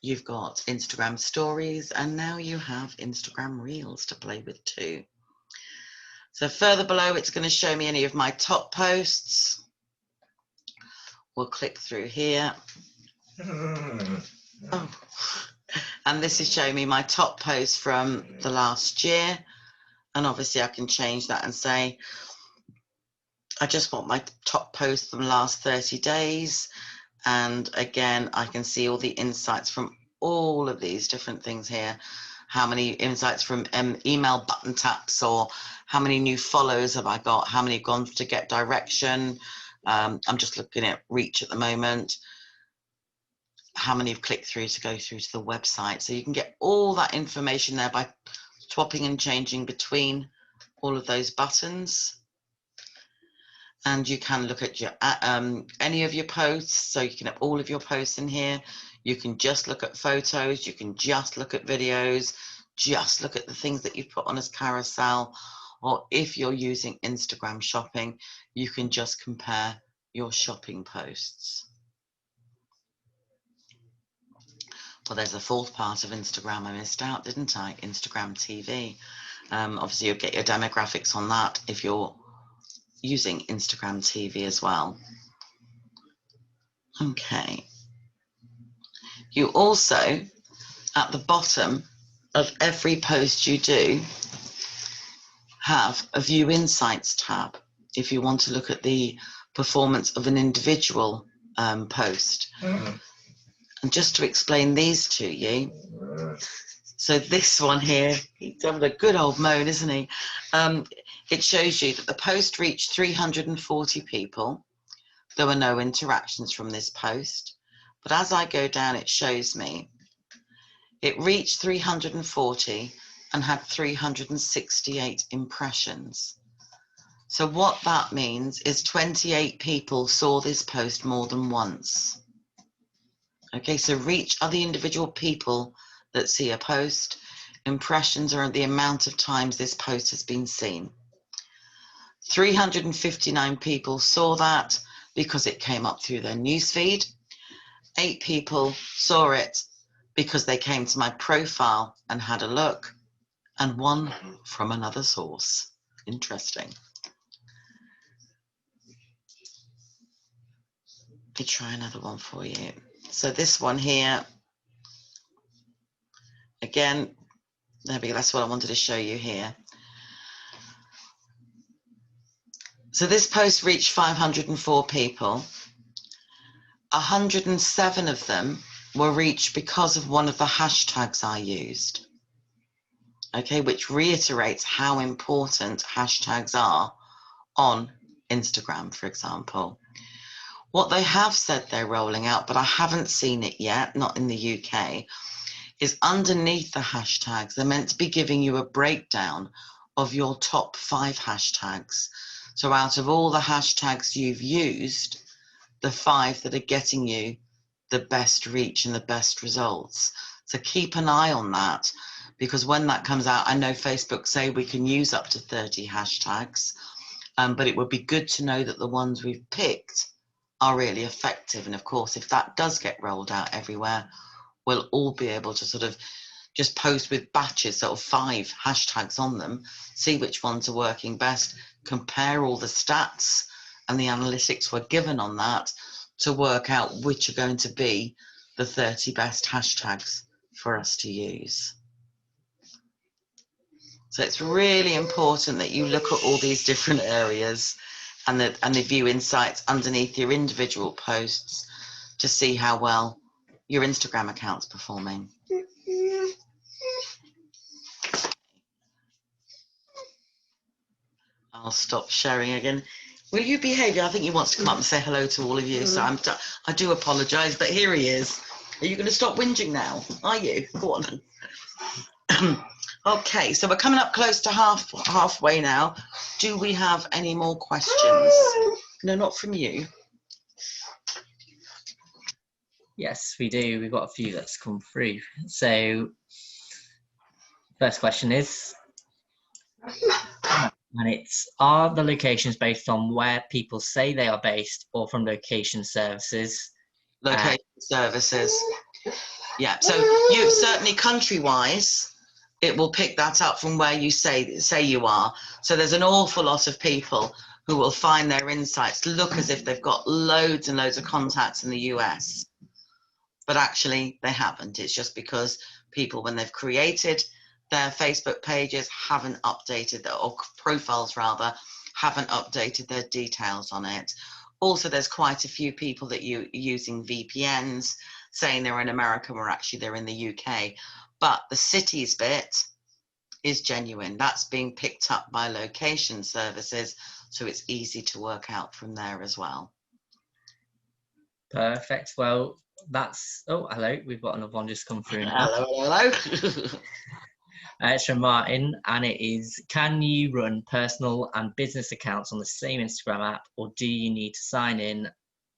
You've got Instagram stories, and now you have Instagram Reels to play with too. So further below, it's going to show me any of my top posts. We'll click through here. Oh. And this is showing me my top posts from the last year. And obviously I can change that and say, I just want my top posts from the last 30 days. And again, I can see all the insights from all of these different things here. How many insights from email button taps, or how many new follows have I got? How many have gone to get direction? I'm just looking at reach at the moment. how many have clicked through to go through to the website. So you can get all that information there by swapping and changing between all of those buttons. And you can look at your any of your posts. So you can have all of your posts in here. You can just look at photos. You can just look at videos. Just look at the things that you've put on as carousel. Or if you're using Instagram shopping, you can just compare your shopping posts. Well, there's a fourth part of Instagram I missed out, didn't I? Instagram TV. Obviously, you'll get your demographics on that if you're using Instagram TV as well. Okay. You also, at the bottom of every post you do, have a View Insights tab if you want to look at the performance of an individual post. And just to explain these to you, so this one here, he's having a good old moan, isn't he? It shows you that the post reached 340 people. There were no interactions from this post. But as I go down, it shows me it reached 340 and had 368 impressions. So what that means is 28 people saw this post more than once. Okay, so reach are the individual people that see a post. Impressions are the amount of times this post has been seen. 359 people saw that because it came up through their newsfeed. 8 people saw it because they came to my profile and had a look. And 1 from another source. Interesting. Let me try another one for you. So this one here, again, there we go, that's what I wanted to show you here. So this post reached 504 people. 107 of them were reached because of one of the hashtags I used. Okay, which reiterates how important hashtags are on Instagram, for example. What they have said they're rolling out, but I haven't seen it yet, not in the UK, is underneath the hashtags, they're meant to be giving you a breakdown of your top 5 hashtags. So out of all the hashtags you've used, the 5 that are getting you the best reach and the best results. So keep an eye on that, because when that comes out, I know Facebook say we can use up to 30 hashtags, but it would be good to know that the ones we've picked are really effective. And of course, if that does get rolled out everywhere, we'll all be able to sort of just post with batches, sort of 5 hashtags on them, see which ones are working best, compare all the stats and the analytics we're given on that to work out which are going to be the 30 best hashtags for us to use. So it's really important that you look at all these different areas and the View Insights underneath your individual posts to see how well your Instagram account's performing. I'll stop sharing again. Will you behave? I think he wants to come up and say hello to all of you. So I do apologise, but here he is. Are you going to stop whinging now? Are you? Go on. Okay, so we're coming up close to halfway now. Do we have any more questions? No, not from you. Yes, we do. We've got a few that's come through. So first question is, and it's, are the locations based on where people say they are based or from location services? Location services. Yeah, so you certainly country-wise, it will pick that up from where you say you are. So there's an awful lot of people who will find their insights look as if they've got loads and loads of contacts in the US. But actually they haven't. It's just because people, when they've created their Facebook pages, haven't updated or profiles rather, haven't updated their details on it. Also, there's quite a few people that you using VPNs, saying they're in America where actually they're in the UK. But the cities bit is genuine. That's being picked up by location services, so it's easy to work out from there as well. Perfect. Well, That's, oh, hello, we've got another one just come through now. Hello. It's from Martin, and it is, can you run personal and business accounts on the same Instagram app, or do you need to sign in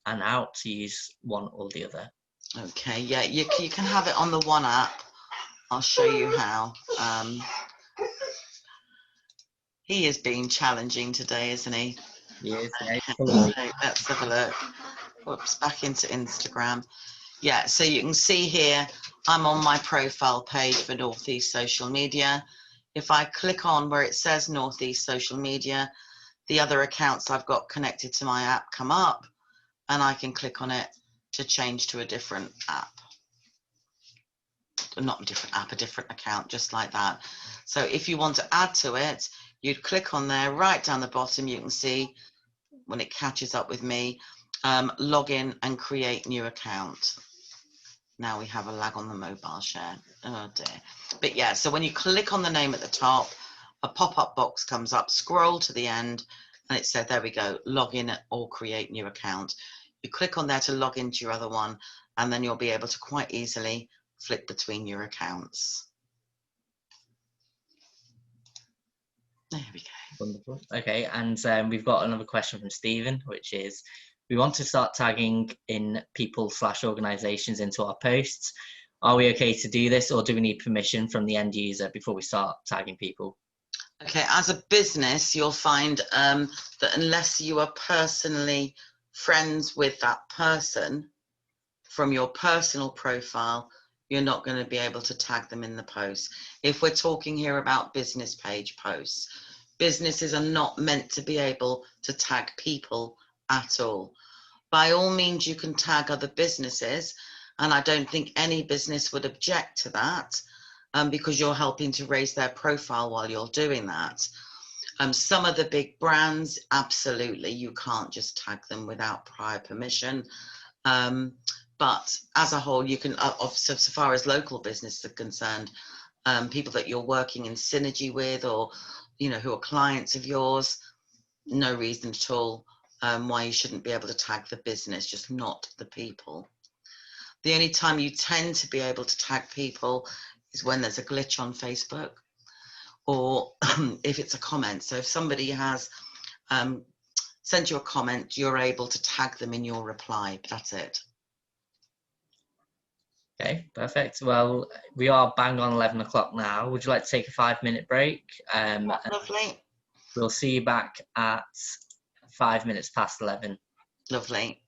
and out to use one or the other? Okay, yeah, you can have it on the one app. I'll show you how. He is being challenging today, isn't he? Yes, Okay, let's have a look. Whoops, back into Instagram. Yeah, so you can see here, I'm on my profile page for Northeast Social Media. If I click on where it says Northeast Social Media, the other accounts I've got connected to my app come up, and I can click on it to change to a different app. Not a different app, a different account, just like that. So if you want to add to it, you'd click on there. Right down the bottom, you can see when it catches up with me, log in and create new account. Now we have a lag on the mobile share. Oh dear. But yeah, so when you click on the name at the top, a pop-up box comes up, scroll to the end, and it said, there we go, log in or create new account. You click on there to log into your other one, and then you'll be able to quite easily flick between your accounts. There we go. Wonderful. Okay, and we've got another question from Stephen, which is, we want to start tagging in people/organizations into our posts. Are we okay to do this, or do we need permission from the end user before we start tagging people? Okay, as a business, you'll find that unless you are personally friends with that person from your personal profile, you're not going to be able to tag them in the post. If we're talking here about business page posts, businesses are not meant to be able to tag people at all. By all means, you can tag other businesses, and I don't think any business would object to that, because you're helping to raise their profile while you're doing that. Some of the big brands, absolutely, you can't just tag them without prior permission. But as a whole, you can, so far as local businesses are concerned, people that you're working in synergy with, or who are clients of yours, no reason at all why you shouldn't be able to tag the business, just not the people. The only time you tend to be able to tag people is when there's a glitch on Facebook, or if it's a comment. So if somebody has sent you a comment, you're able to tag them in your reply. That's it. Okay, perfect. Well, we are bang on 11 o'clock now. Would you like to take a 5-minute break? Lovely. We'll see you back at 5 minutes past 11. Lovely.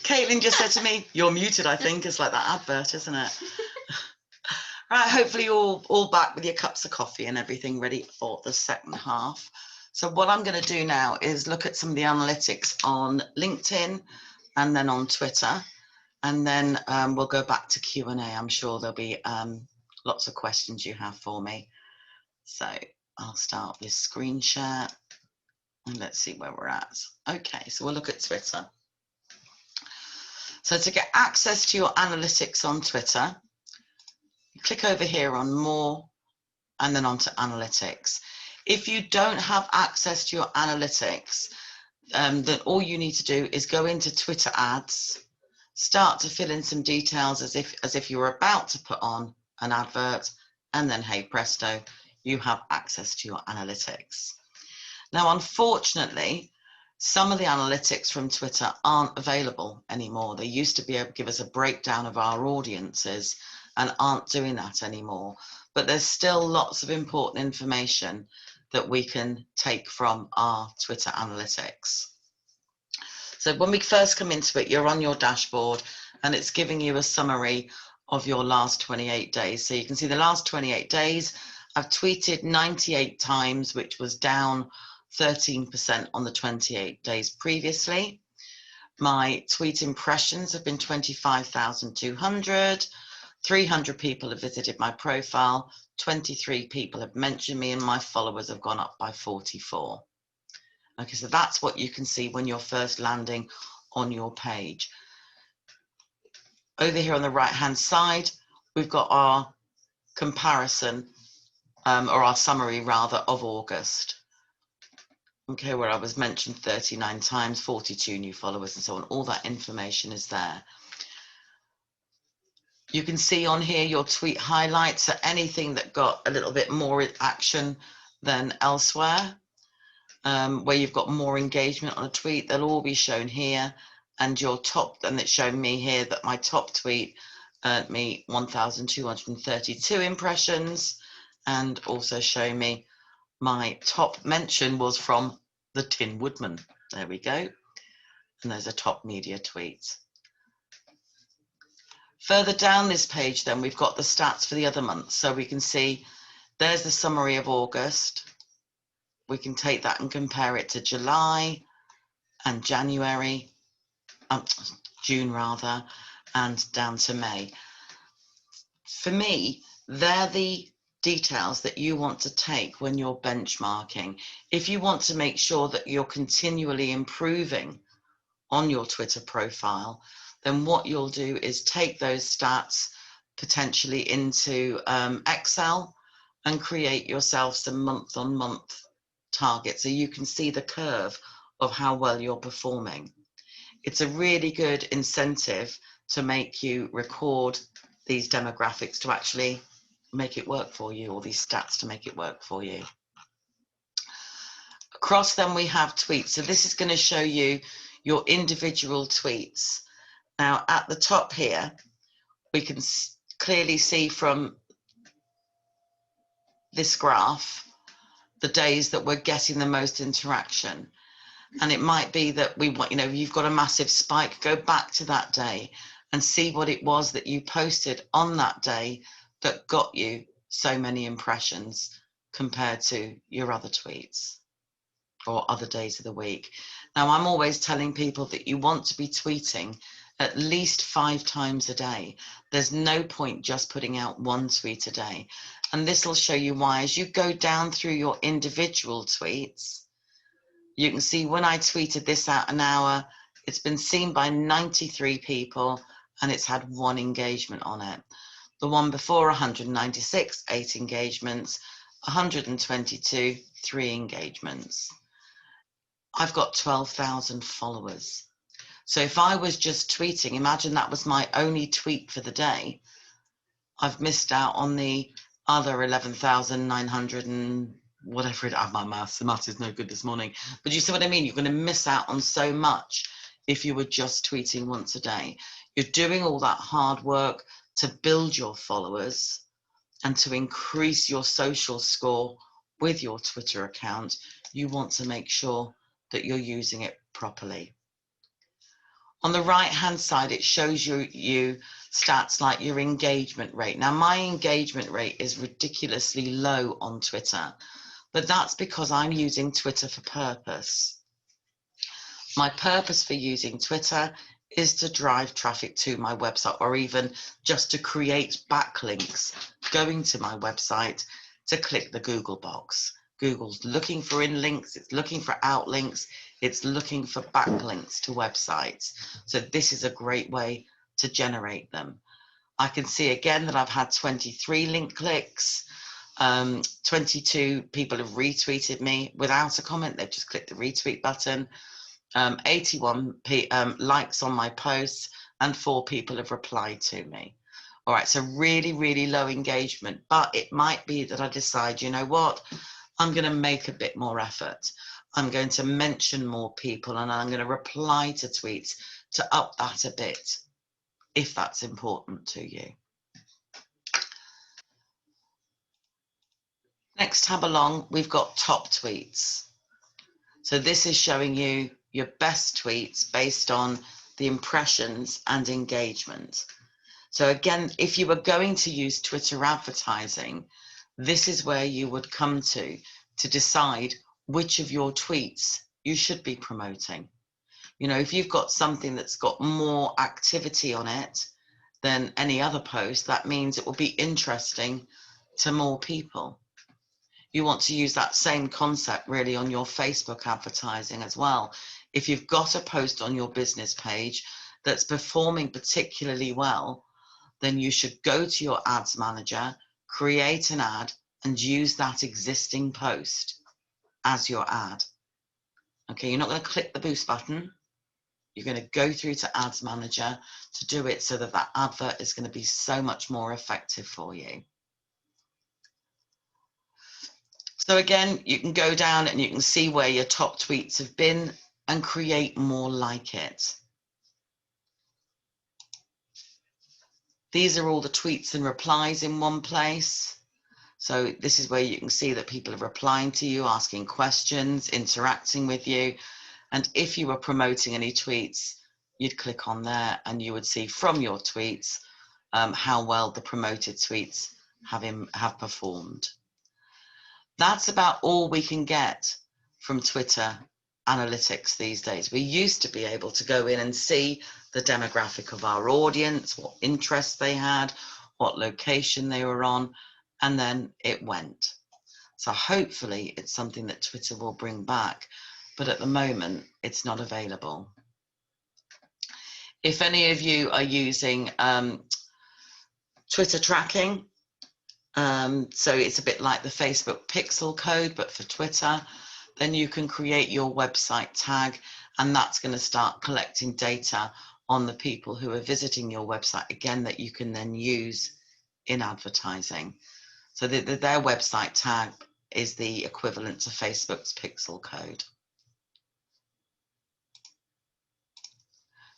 Caitlin just said to me, "You're muted, I think." It's like that advert, isn't it? Right, hopefully you're all back with your cups of coffee and everything ready for the second half. So what I'm going to do now is look at some of the analytics on LinkedIn and then on Twitter. And then we'll go back to Q&A. I'm sure there'll be lots of questions you have for me. So I'll start with screen share and let's see where we're at. Okay, so we'll look at Twitter. So to get access to your analytics on Twitter, you click over here on more and then onto analytics. If you don't have access to your analytics, then all you need to do is go into Twitter ads, start to fill in some details as if you were about to put on an advert, and then hey presto, you have access to your analytics. Now, unfortunately, some of the analytics from Twitter aren't available anymore. They used to be able to give us a breakdown of our audiences and aren't doing that anymore. But there's still lots of important information that we can take from our Twitter analytics. So when we first come into it, you're on your dashboard and it's giving you a summary of your last 28 days. So you can see the last 28 days, I've tweeted 98 times, which was down 13% on the 28 days previously. My tweet impressions have been 25,200. 300 people have visited my profile. 23 people have mentioned me and my followers have gone up by 44. Okay, so that's what you can see when you're first landing on your page. Over here on the right-hand side, we've got our comparison, or our summary rather, of August. Okay, where I was mentioned 39 times, 42 new followers and so on. All that information is there. You can see on here your tweet highlights, so anything that got a little bit more action than elsewhere. Where you've got more engagement on a tweet, they'll all be shown here, and your top, and it's showing me here that my top tweet earned me 1,232 impressions, and also showing me my top mention was from the Tin Woodman. There we go. And those are top media tweets. Further down this page, then we've got the stats for the other months. So we can see there's the summary of August. We can take that and compare it to July and January, June rather, and down to May. For me, they're the details that you want to take when you're benchmarking. If you want to make sure that you're continually improving on your Twitter profile, then what you'll do is take those stats potentially into Excel and create yourself some month-on-month targets so you can see the curve of how well you're performing. It's a really good incentive to make you record these demographics to actually make it work for you, or these stats to make it work for you. Across them we have tweets. So this is going to show you your individual tweets. Now at the top here, we can clearly see from this graph the days that we're getting the most interaction. And it might be that we want, you've got a massive spike, go back to that day and see what it was that you posted on that day that got you so many impressions compared to your other tweets or other days of the week. Now, I'm always telling people that you want to be tweeting at least 5 times a day. There's no point just putting out one tweet a day. And this will show you why. As you go down through your individual tweets, you can see when I tweeted this out an hour, it's been seen by 93 people and it's had 1 engagement on it. The one before, 196, 8 engagements, 122, 3 engagements. I've got 12,000 followers. So if I was just tweeting, imagine that was my only tweet for the day, I've missed out on the other 11,900 and whatever it is. My maths, the maths is no good this morning. But you see what I mean? You're going to miss out on so much if you were just tweeting once a day. You're doing all that hard work to build your followers and to increase your social score with your Twitter account. You want to make sure that you're using it properly. On the right hand side, it shows you stats like your engagement rate. Now, my engagement rate is ridiculously low on Twitter, but that's because I'm using Twitter for purpose. My purpose for using Twitter is to drive traffic to my website, or even just to create backlinks going to my website to click the Google box. Google's looking for in links, it's looking for outlinks, it's looking for backlinks to websites. So this is a great way to generate them. I can see again that I've had 23 link clicks, 22 people have retweeted me without a comment, they've just clicked the retweet button. 81 likes on my posts, and 4 people have replied to me. All right, so really, really low engagement, but it might be that I decide, you know what, I'm going to make a bit more effort. I'm going to mention more people, and I'm going to reply to tweets to up that a bit, if that's important to you. Next tab along, we've got top tweets. So this is showing you your best tweets based on the impressions and engagement. So again, if you were going to use Twitter advertising, this is where you would come to decide which of your tweets you should be promoting. You know, if you've got something that's got more activity on it than any other post, that means it will be interesting to more people. You want to use that same concept really on your Facebook advertising as well. If you've got a post on your business page that's performing particularly well, then you should go to your ads manager, create an ad, and use that existing post as your ad. Okay, you're not going to click the boost button. You're going to go through to ads manager to do it so that that advert is going to be so much more effective for you. So again, you can go down and you can see where your top tweets have been and create more like it. These are all the tweets and replies in one place. So this is where you can see that people are replying to you, asking questions, interacting with you. And if you were promoting any tweets, you'd click on there and you would see from your tweets how well the promoted tweets have performed. That's about all we can get from Twitter analytics these days. We used to be able to go in and see the demographic of our audience, what interests they had, what location they were on, and then it went. So hopefully it's something that Twitter will bring back, but at the moment it's not available. If any of you are using Twitter tracking, so it's a bit like the Facebook pixel code, but for Twitter, then you can create your website tag, and that's going to start collecting data on the people who are visiting your website, again, that you can then use in advertising. So their website tag is the equivalent to Facebook's pixel code.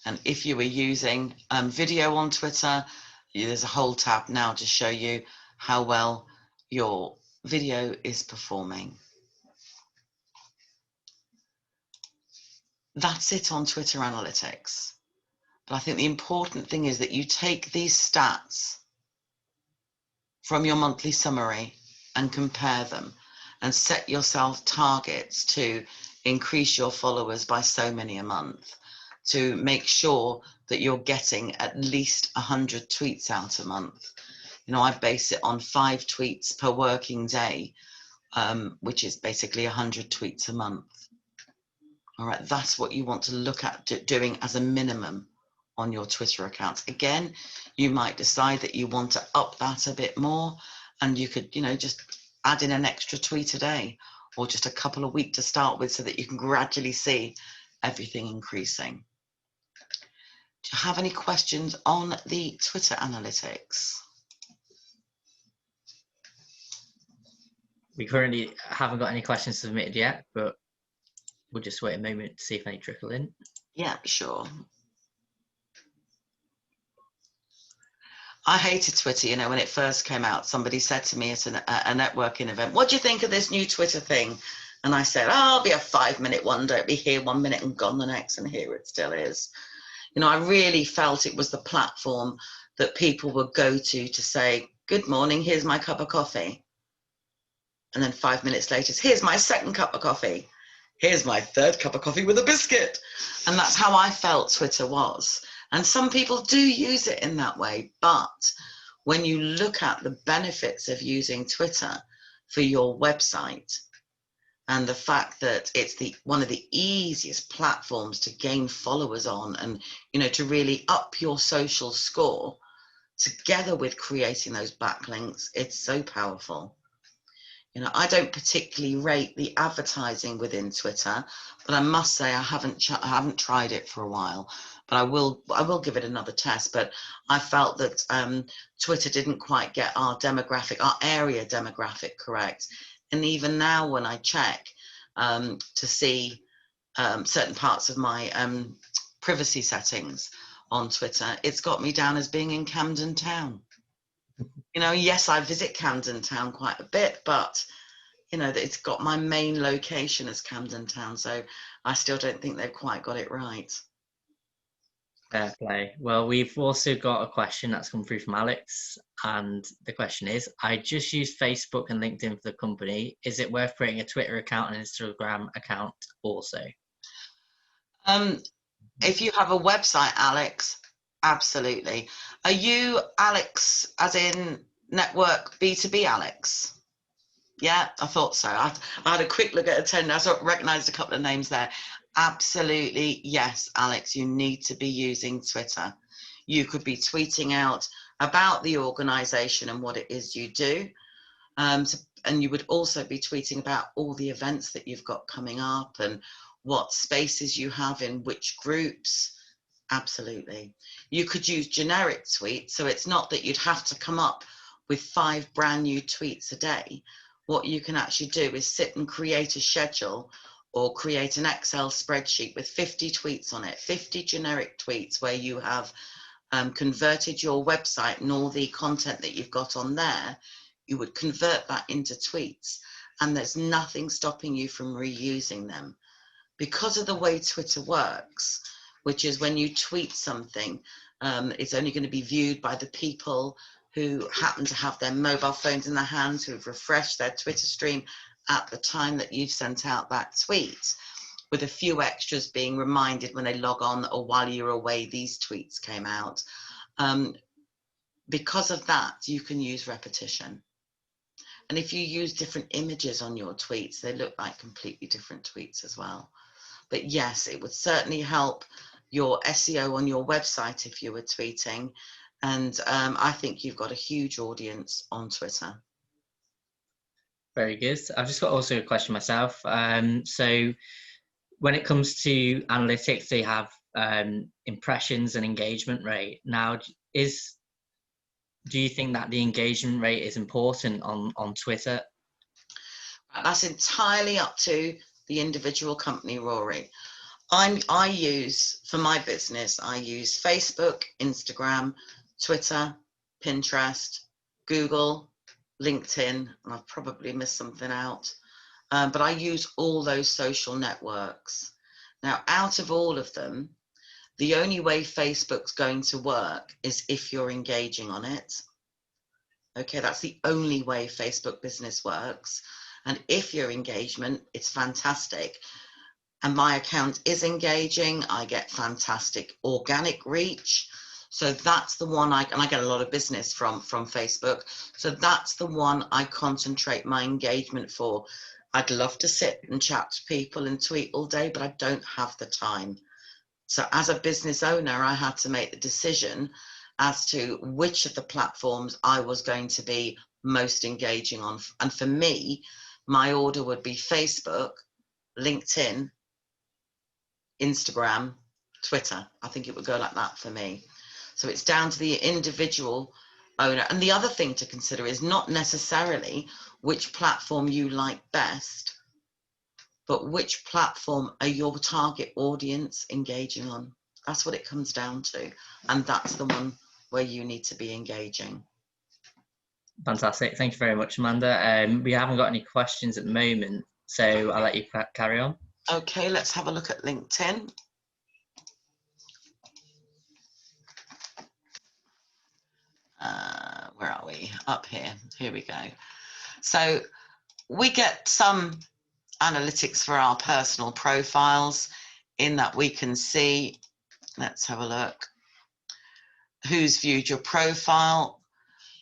And if you were using video on Twitter, there's a whole tab now to show you how well your video is performing. That's it on Twitter analytics. But I think the important thing is that you take these stats from your monthly summary and compare them and set yourself targets to increase your followers by so many a month, to make sure that you're getting at least 100 tweets out a month. You know, I base it on 5 tweets per working day, which is basically 100 tweets a month. All right, that's what you want to look at doing as a minimum on your Twitter accounts. Again, you might decide that you want to up that a bit more, and you could, you know, just add in an extra tweet a day, or just a couple a week to start with, so that you can gradually see everything increasing. Do you have any questions on the Twitter analytics? We currently haven't got any questions submitted yet, but we'll just wait a moment to see if any trickle in. Yeah, sure. I hated Twitter, you know, when it first came out. Somebody said to me at a networking event, "What do you think of this new Twitter thing?" And I said, "Oh, I'll be a 5-minute wonder. It'll be here 1 minute and gone the next," and here it still is. You know, I really felt it was the platform that people would go to say, good morning, here's my cup of coffee. And then 5 minutes later, here's my second cup of coffee. Here's my third cup of coffee with a biscuit. And that's how I felt Twitter was. And some people do use it in that way. But when you look at the benefits of using Twitter for your website, and the fact that it's one of the easiest platforms to gain followers on, and, you know, to really up your social score together with creating those backlinks, it's so powerful. You know, I don't particularly rate the advertising within Twitter, but I must say I haven't tried it for a while. But I will give it another test. But I felt that Twitter didn't quite get our area demographic correct. And even now, when I check to see certain parts of my privacy settings on Twitter, it's got me down as being in Camden Town. You know, yes, I visit Camden Town quite a bit, but, you know, it's got my main location as Camden Town. So I still don't think they've quite got it right. Fair play. Well, we've also got a question that's come through from Alex, and the question is, I just use Facebook and LinkedIn for the company. Is it worth creating a Twitter account and Instagram account also? If you have a website, Alex, absolutely. Are you Alex as in network B2B Alex? Yeah, I thought so. I had a quick look at attendance. I recognized a couple of names there. Absolutely, yes, Alex, you need to be using Twitter. You could be tweeting out about the organization and what it is you do. And you would also be tweeting about all the events that you've got coming up and what spaces you have in which groups. Absolutely. You could use generic tweets. So it's not that you'd have to come up with 5 brand new tweets a day. What you can actually do is sit and create a schedule or create an Excel spreadsheet with 50 tweets on it, 50 generic tweets where you have converted your website and all the content that you've got on there. You would convert that into tweets, and there's nothing stopping you from reusing them. Because of the way Twitter works, which is when you tweet something, it's only going to be viewed by the people who happen to have their mobile phones in their hands, who've refreshed their Twitter stream at the time that you've sent out that tweet, with a few extras being reminded when they log on or while you're away, these tweets came out. Because of that, you can use repetition. And if you use different images on your tweets, they look like completely different tweets as well. But yes, it would certainly help your SEO on your website if you were tweeting. And I think you've got a huge audience on Twitter. Very good. I've just got also a question myself. So when it comes to analytics, they have impressions and engagement rate. Now, do you think that the engagement rate is important on Twitter? That's entirely up to the individual company, Rory. I use, for my business, I use Facebook, Instagram, Twitter, Pinterest, Google, LinkedIn, and I've probably missed something out. But I use all those social networks. Now, out of all of them, the only way Facebook's going to work is if you're engaging on it. Okay, that's the only way Facebook business works. And if your engagement, it's fantastic. And my account is engaging, I get fantastic organic reach. So that's the one and I get a lot of business from Facebook. So that's the one I concentrate my engagement for. I'd love to sit and chat to people and tweet all day, but I don't have the time. So as a business owner, I had to make the decision as to which of the platforms I was going to be most engaging on. And for me, my order would be Facebook, LinkedIn, Instagram, Twitter. I think it would go like that for me. So it's down to the individual owner. And the other thing to consider is not necessarily which platform you like best, but which platform are your target audience engaging on. That's what it comes down to. And that's the one where you need to be engaging. Fantastic. Thank you very much, Amanda. We haven't got any questions at the moment, so I'll let you carry on. Okay, let's have a look at LinkedIn. where are we? Up here. Here we go. So we get some analytics for our personal profiles in that we can see, let's have a look, who's viewed your profile.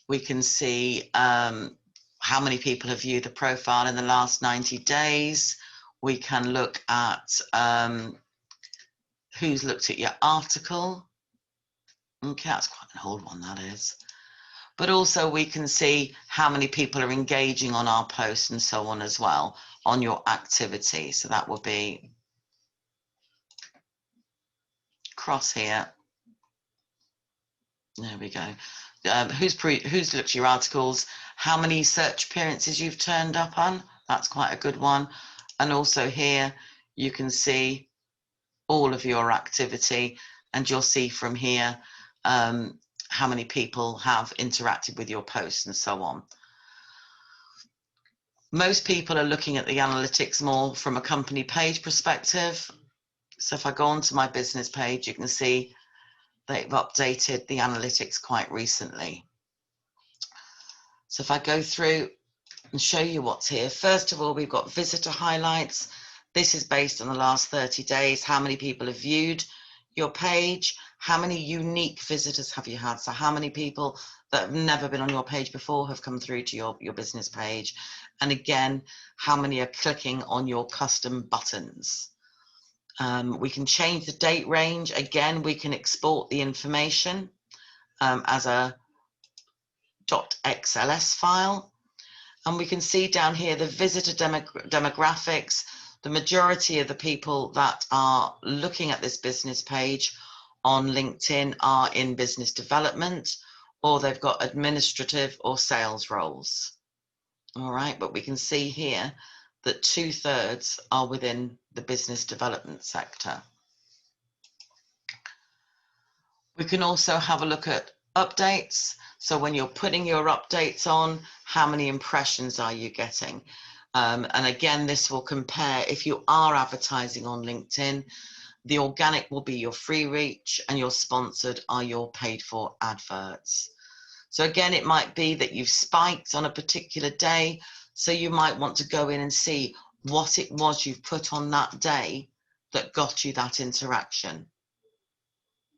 We can see how many people have viewed the profile in the last 90 days. We can look at who's looked at your article. Okay, that's quite an old one, that is. But also we can see how many people are engaging on our posts and so on as well, on your activity. So that will be across here. There we go. Who's looked at your articles, how many search appearances you've turned up on. That's quite a good one. And also here you can see all of your activity, and you'll see from here how many people have interacted with your posts and so on. Most people are looking at the analytics more from a company page perspective. So if I go onto my business page, you can see they've updated the analytics quite recently. So if I go through and show you what's here, first of all, we've got visitor highlights. This is based on the last 30 days, how many people have viewed your page, how many unique visitors have you had? So how many people that have never been on your page before have come through to your business page? And again, how many are clicking on your custom buttons? We can change the date range. Again, we can export the information as a .xls file. And we can see down here the visitor demographics. The majority of the people that are looking at this business page on LinkedIn are in business development, or they've got administrative or sales roles. All right, but we can see here that 2/3 are within the business development sector. We can also have a look at updates. So when you're putting your updates on, how many impressions are you getting? And again, this will compare if you are advertising on LinkedIn, the organic will be your free reach and your sponsored are your paid for adverts. So again, it might be that you've spiked on a particular day. So you might want to go in and see what it was you've put on that day that got you that interaction.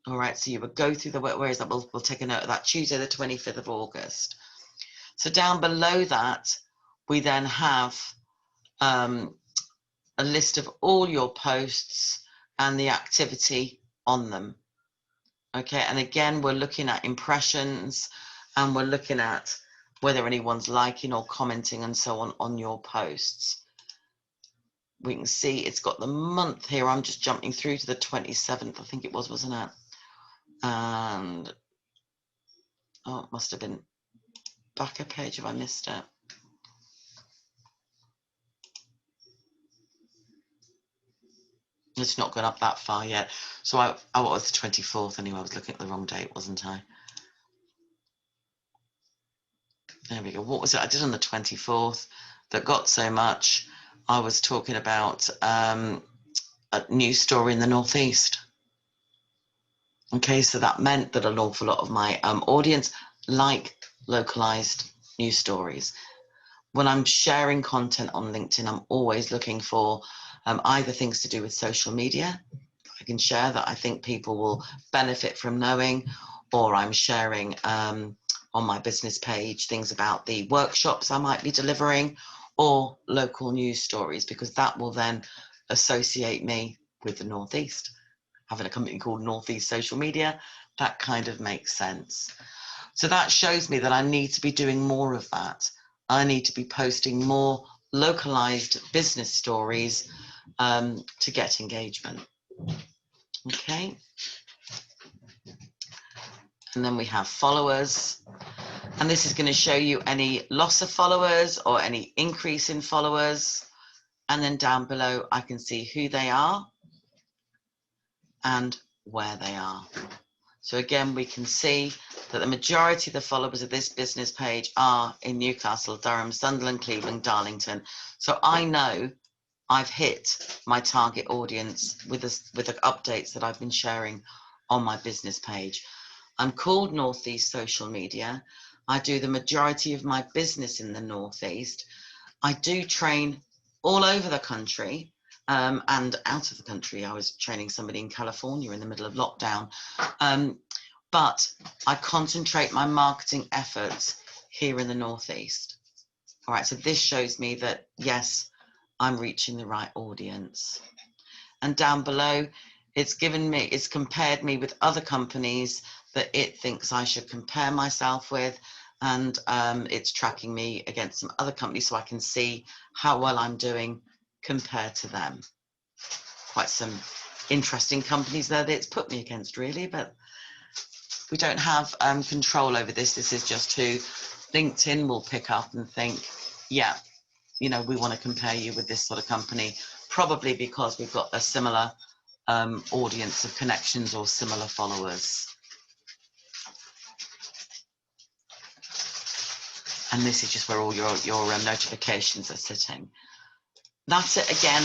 All right, so you would go through the, where is that? We'll take a note of that, Tuesday, the 25th of August. So down below that, we then have a list of all your posts and the activity on them. Okay, and again, we're looking at impressions and we're looking at whether anyone's liking or commenting and so on your posts. We can see it's got the month here. I'm just jumping through to the 27th, I think it was, wasn't it? And oh, it must have been back a page if I missed it. It's not gone up that far yet. So I was the 24th anyway. I was looking at the wrong date, wasn't I? There we go. What was it I did on the 24th that got so much? I was talking about a news story in the Northeast. Okay, so that meant that an awful lot of my audience like localized news stories. When I'm sharing content on LinkedIn, I'm always looking for either things to do with social media. I can share that I think people will benefit from knowing, or I'm sharing on my business page things about the workshops I might be delivering, or local news stories, because that will then associate me with the Northeast. Having a company called Northeast Social Media, that kind of makes sense. So that shows me that I need to be doing more of that. I need to be posting more localized business stories to get engagement. Okay. And then we have followers. And this is going to show you any loss of followers or any increase in followers. And then down below, I can see who they are and where they are. So again, we can see that the majority of the followers of this business page are in Newcastle, Durham, Sunderland, Cleveland, Darlington. So I know I've hit my target audience with the updates that I've been sharing on my business page. I'm called Northeast Social Media. I do the majority of my business in the Northeast. I do train all over the country and out of the country. I was training somebody in California in the middle of lockdown. But I concentrate my marketing efforts here in the Northeast. All right, so this shows me that, yes, I'm reaching the right audience. And down below, it's compared me with other companies that it thinks I should compare myself with. And it's tracking me against some other companies so I can see how well I'm doing compared to them. Quite some interesting companies there that it's put me against, really, but we don't have control over this. This is just who LinkedIn will pick up and think, yeah, you know, we want to compare you with this sort of company, probably because we've got a similar audience of connections or similar followers. And this is just where all your notifications are sitting. That's it again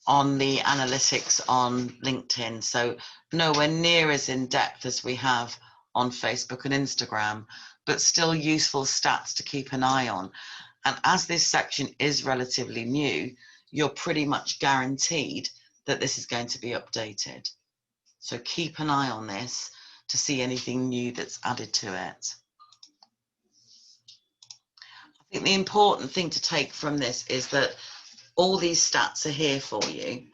on the analytics on LinkedIn. So nowhere near as in depth as we have on Facebook and Instagram, but still useful stats to keep an eye on. And as this section is relatively new, you're pretty much guaranteed that this is going to be updated. So keep an eye on this to see anything new that's added to it. I think the important thing to take from this is that all these stats are here for you.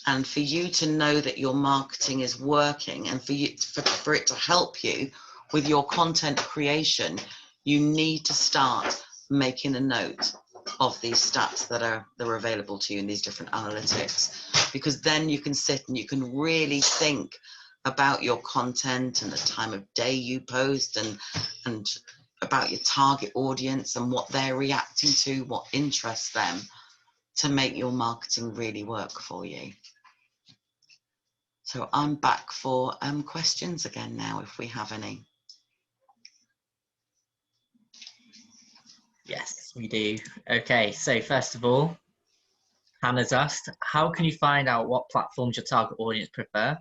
And for you to know that your marketing is working and for it to help you with your content creation, you need to start making a note of these stats that are available to you in these different analytics, because then you can sit and you can really think about your content and the time of day you post and about your target audience and what they're reacting to, what interests them, to make your marketing really work for you. So I'm back for questions again now, if we have any. Yes, we do. Okay, so first of all, Hannah's asked, how can you find out what platforms your target audience prefer?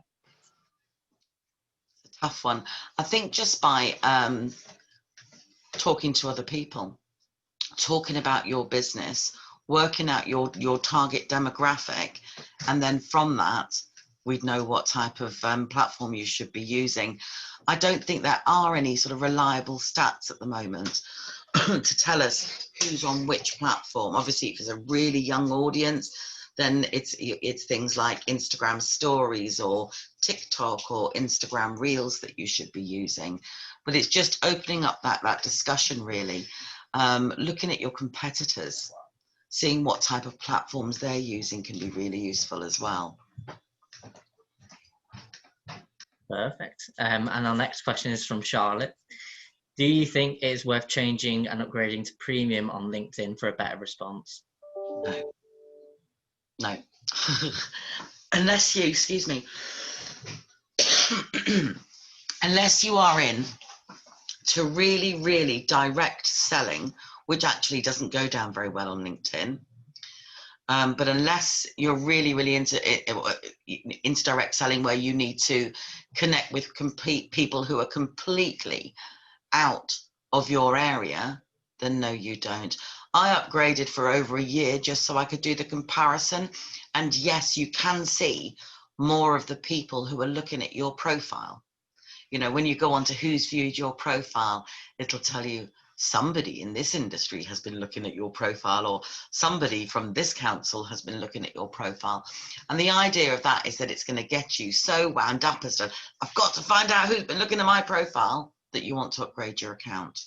It's a tough one. I think just by talking to other people, talking about your business, working out your target demographic, and then from that, we'd know what type of platform you should be using. I don't think there are any sort of reliable stats at the moment to tell us who's on which platform. Obviously, if it's a really young audience, then it's things like Instagram stories or TikTok or Instagram reels that you should be using. But it's just opening up that discussion, really. Looking at your competitors, seeing what type of platforms they're using can be really useful as well. Perfect. And our next question is from Charlotte. Do you think it is worth changing and upgrading to premium on LinkedIn for a better response? No. Unless you, excuse me, unless you are in to really, really direct selling, which actually doesn't go down very well on LinkedIn. But unless you're really, really into direct selling, where you need to connect with people who are completely out of your area, then no, you don't. I upgraded for over a year just so I could do the comparison. And yes, you can see more of the people who are looking at your profile. You know, when you go on to who's viewed your profile, it'll tell you somebody in this industry has been looking at your profile, or somebody from this council has been looking at your profile. And the idea of that is that it's going to get you so wound up as to, I've got to find out who's been looking at my profile, that you want to upgrade your account.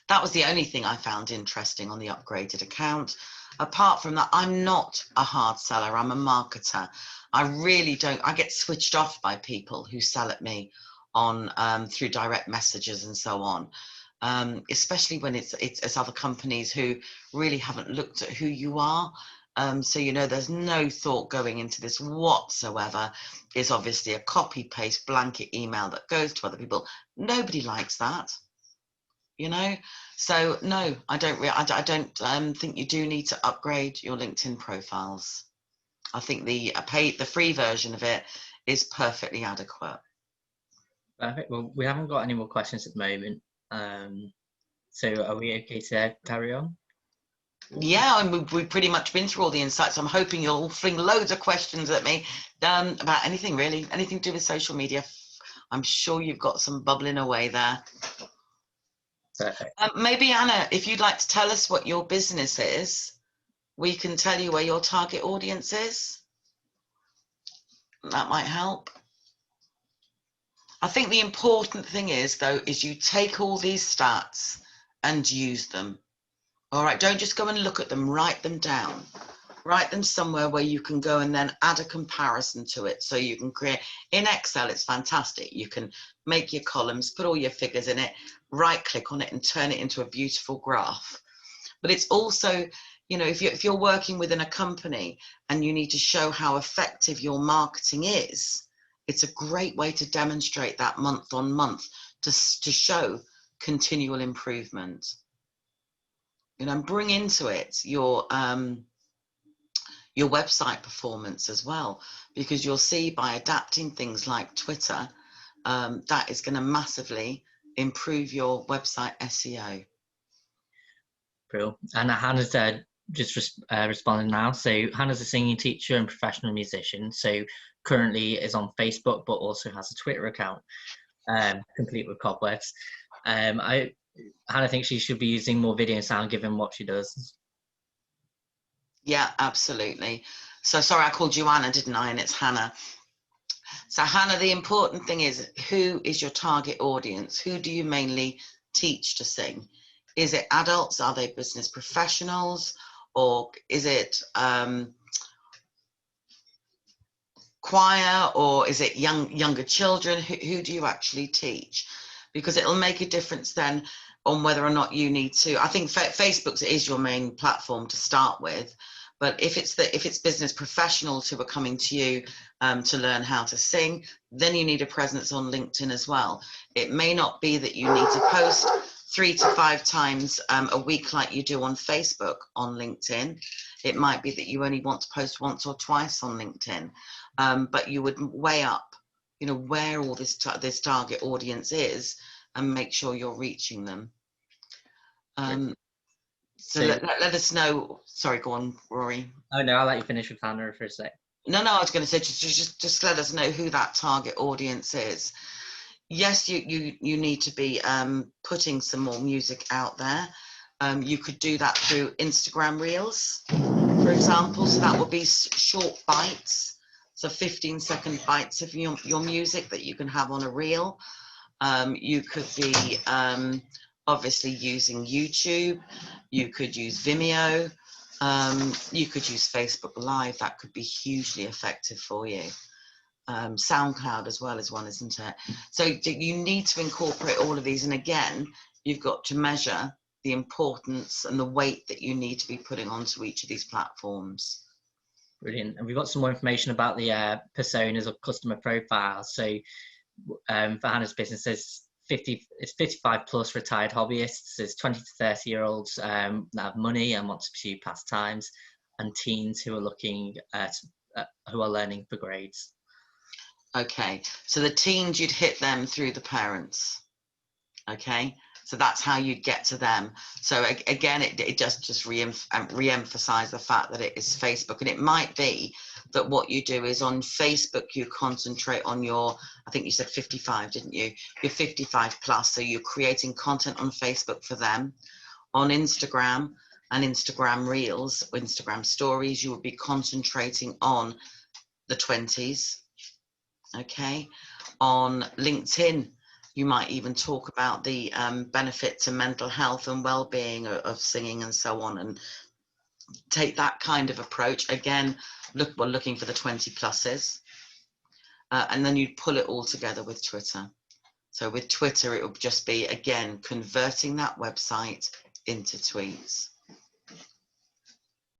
That was the only thing I found interesting on the upgraded account. Apart from that, I'm not a hard seller, I'm a marketer. I really don't, I get switched off by people who sell at me on through direct messages and so on. Especially when it's other companies who really haven't looked at who you are. So, you know, there's no thought going into this whatsoever. It's obviously a copy paste blanket email that goes to other people. Nobody likes that, you know. So no, I don't think you do need to upgrade your LinkedIn profiles. I think the free version of it is perfectly adequate. Perfect. Well, we haven't got any more questions at the moment. So are we okay to carry on? Yeah, and we've pretty much been through all the insights. I'm hoping you'll fling loads of questions at me about anything really, anything to do with social media. I'm sure you've got some bubbling away there. Perfect. Maybe Anna, if you'd like to tell us what your business is, we can tell you where your target audience is. That might help. I think the important thing is, though, is you take all these stats and use them. All right, don't just go and look at them, write them down. Write them somewhere where you can go and then add a comparison to it. So you can create, in Excel, it's fantastic. You can make your columns, put all your figures in it, right click on it and turn it into a beautiful graph. But it's also, you know, if you're working within a company and you need to show how effective your marketing is, it's a great way to demonstrate that month on month to show continual improvement. You know, and bring into it your website performance as well, because you'll see by adapting things like Twitter, that is going to massively improve your website SEO. Cool. And Hannah's just responding now. So Hannah's a singing teacher and professional musician. So currently is on Facebook, but also has a Twitter account, complete with cobwebs. Hannah thinks she should be using more video and sound given what she does. Yeah, absolutely. So sorry, I called you Anna, didn't I? And it's Hannah. So Hannah, the important thing is, who is your target audience? Who do you mainly teach to sing? Is it adults? Are they business professionals? Or is it choir? Or is it younger children? Who do you actually teach? Because it'll make a difference then on whether or not you need to. I think Facebook is your main platform to start with. But if it's business professionals who are coming to you to learn how to sing, then you need a presence on LinkedIn as well. It may not be that you need to post 3 to 5 times a week like you do on Facebook on LinkedIn. It might be that you only want to post once or twice on LinkedIn, but you would weigh up, you know, where all this target audience is and make sure you're reaching them. So let us know. Sorry, go on, Rory. Oh no, I'll let you finish with Hannah for a sec. No, I was going to say just let us know who that target audience is. Yes, you need to be putting some more music out there. You could do that through Instagram Reels, for example. So that would be short bites, so 15-second bites of your music that you can have on a reel. You could be obviously using YouTube. You could use Vimeo. You could use Facebook Live. That could be hugely effective for you. SoundCloud as well is one, isn't it? So you need to incorporate all of these. And again, you've got to measure the importance and the weight that you need to be putting onto each of these platforms. Brilliant. And we've got some more information about the personas or customer profiles. So for Hannah's business, it's 55 plus retired hobbyists. There's 20 to 30-year-olds that have money and want to pursue pastimes, and teens who are looking at who are learning for grades. Okay, so the teens, you'd hit them through the parents. Okay, so that's how you'd get to them. So again, it just re-emphasize the fact that it is Facebook. And it might be that what you do is on Facebook, you concentrate on your, I think you said 55, didn't you? You're 55 plus, so you're creating content on Facebook for them. On Instagram and Instagram Reels, or Instagram Stories, you would be concentrating on the 20s. Okay, on LinkedIn, you might even talk about the benefit to mental health and well-being of singing and so on, and take that kind of approach. Again, we're looking for the 20 pluses, and then you'd pull it all together with Twitter. So with Twitter, it would just be, again, converting that website into tweets.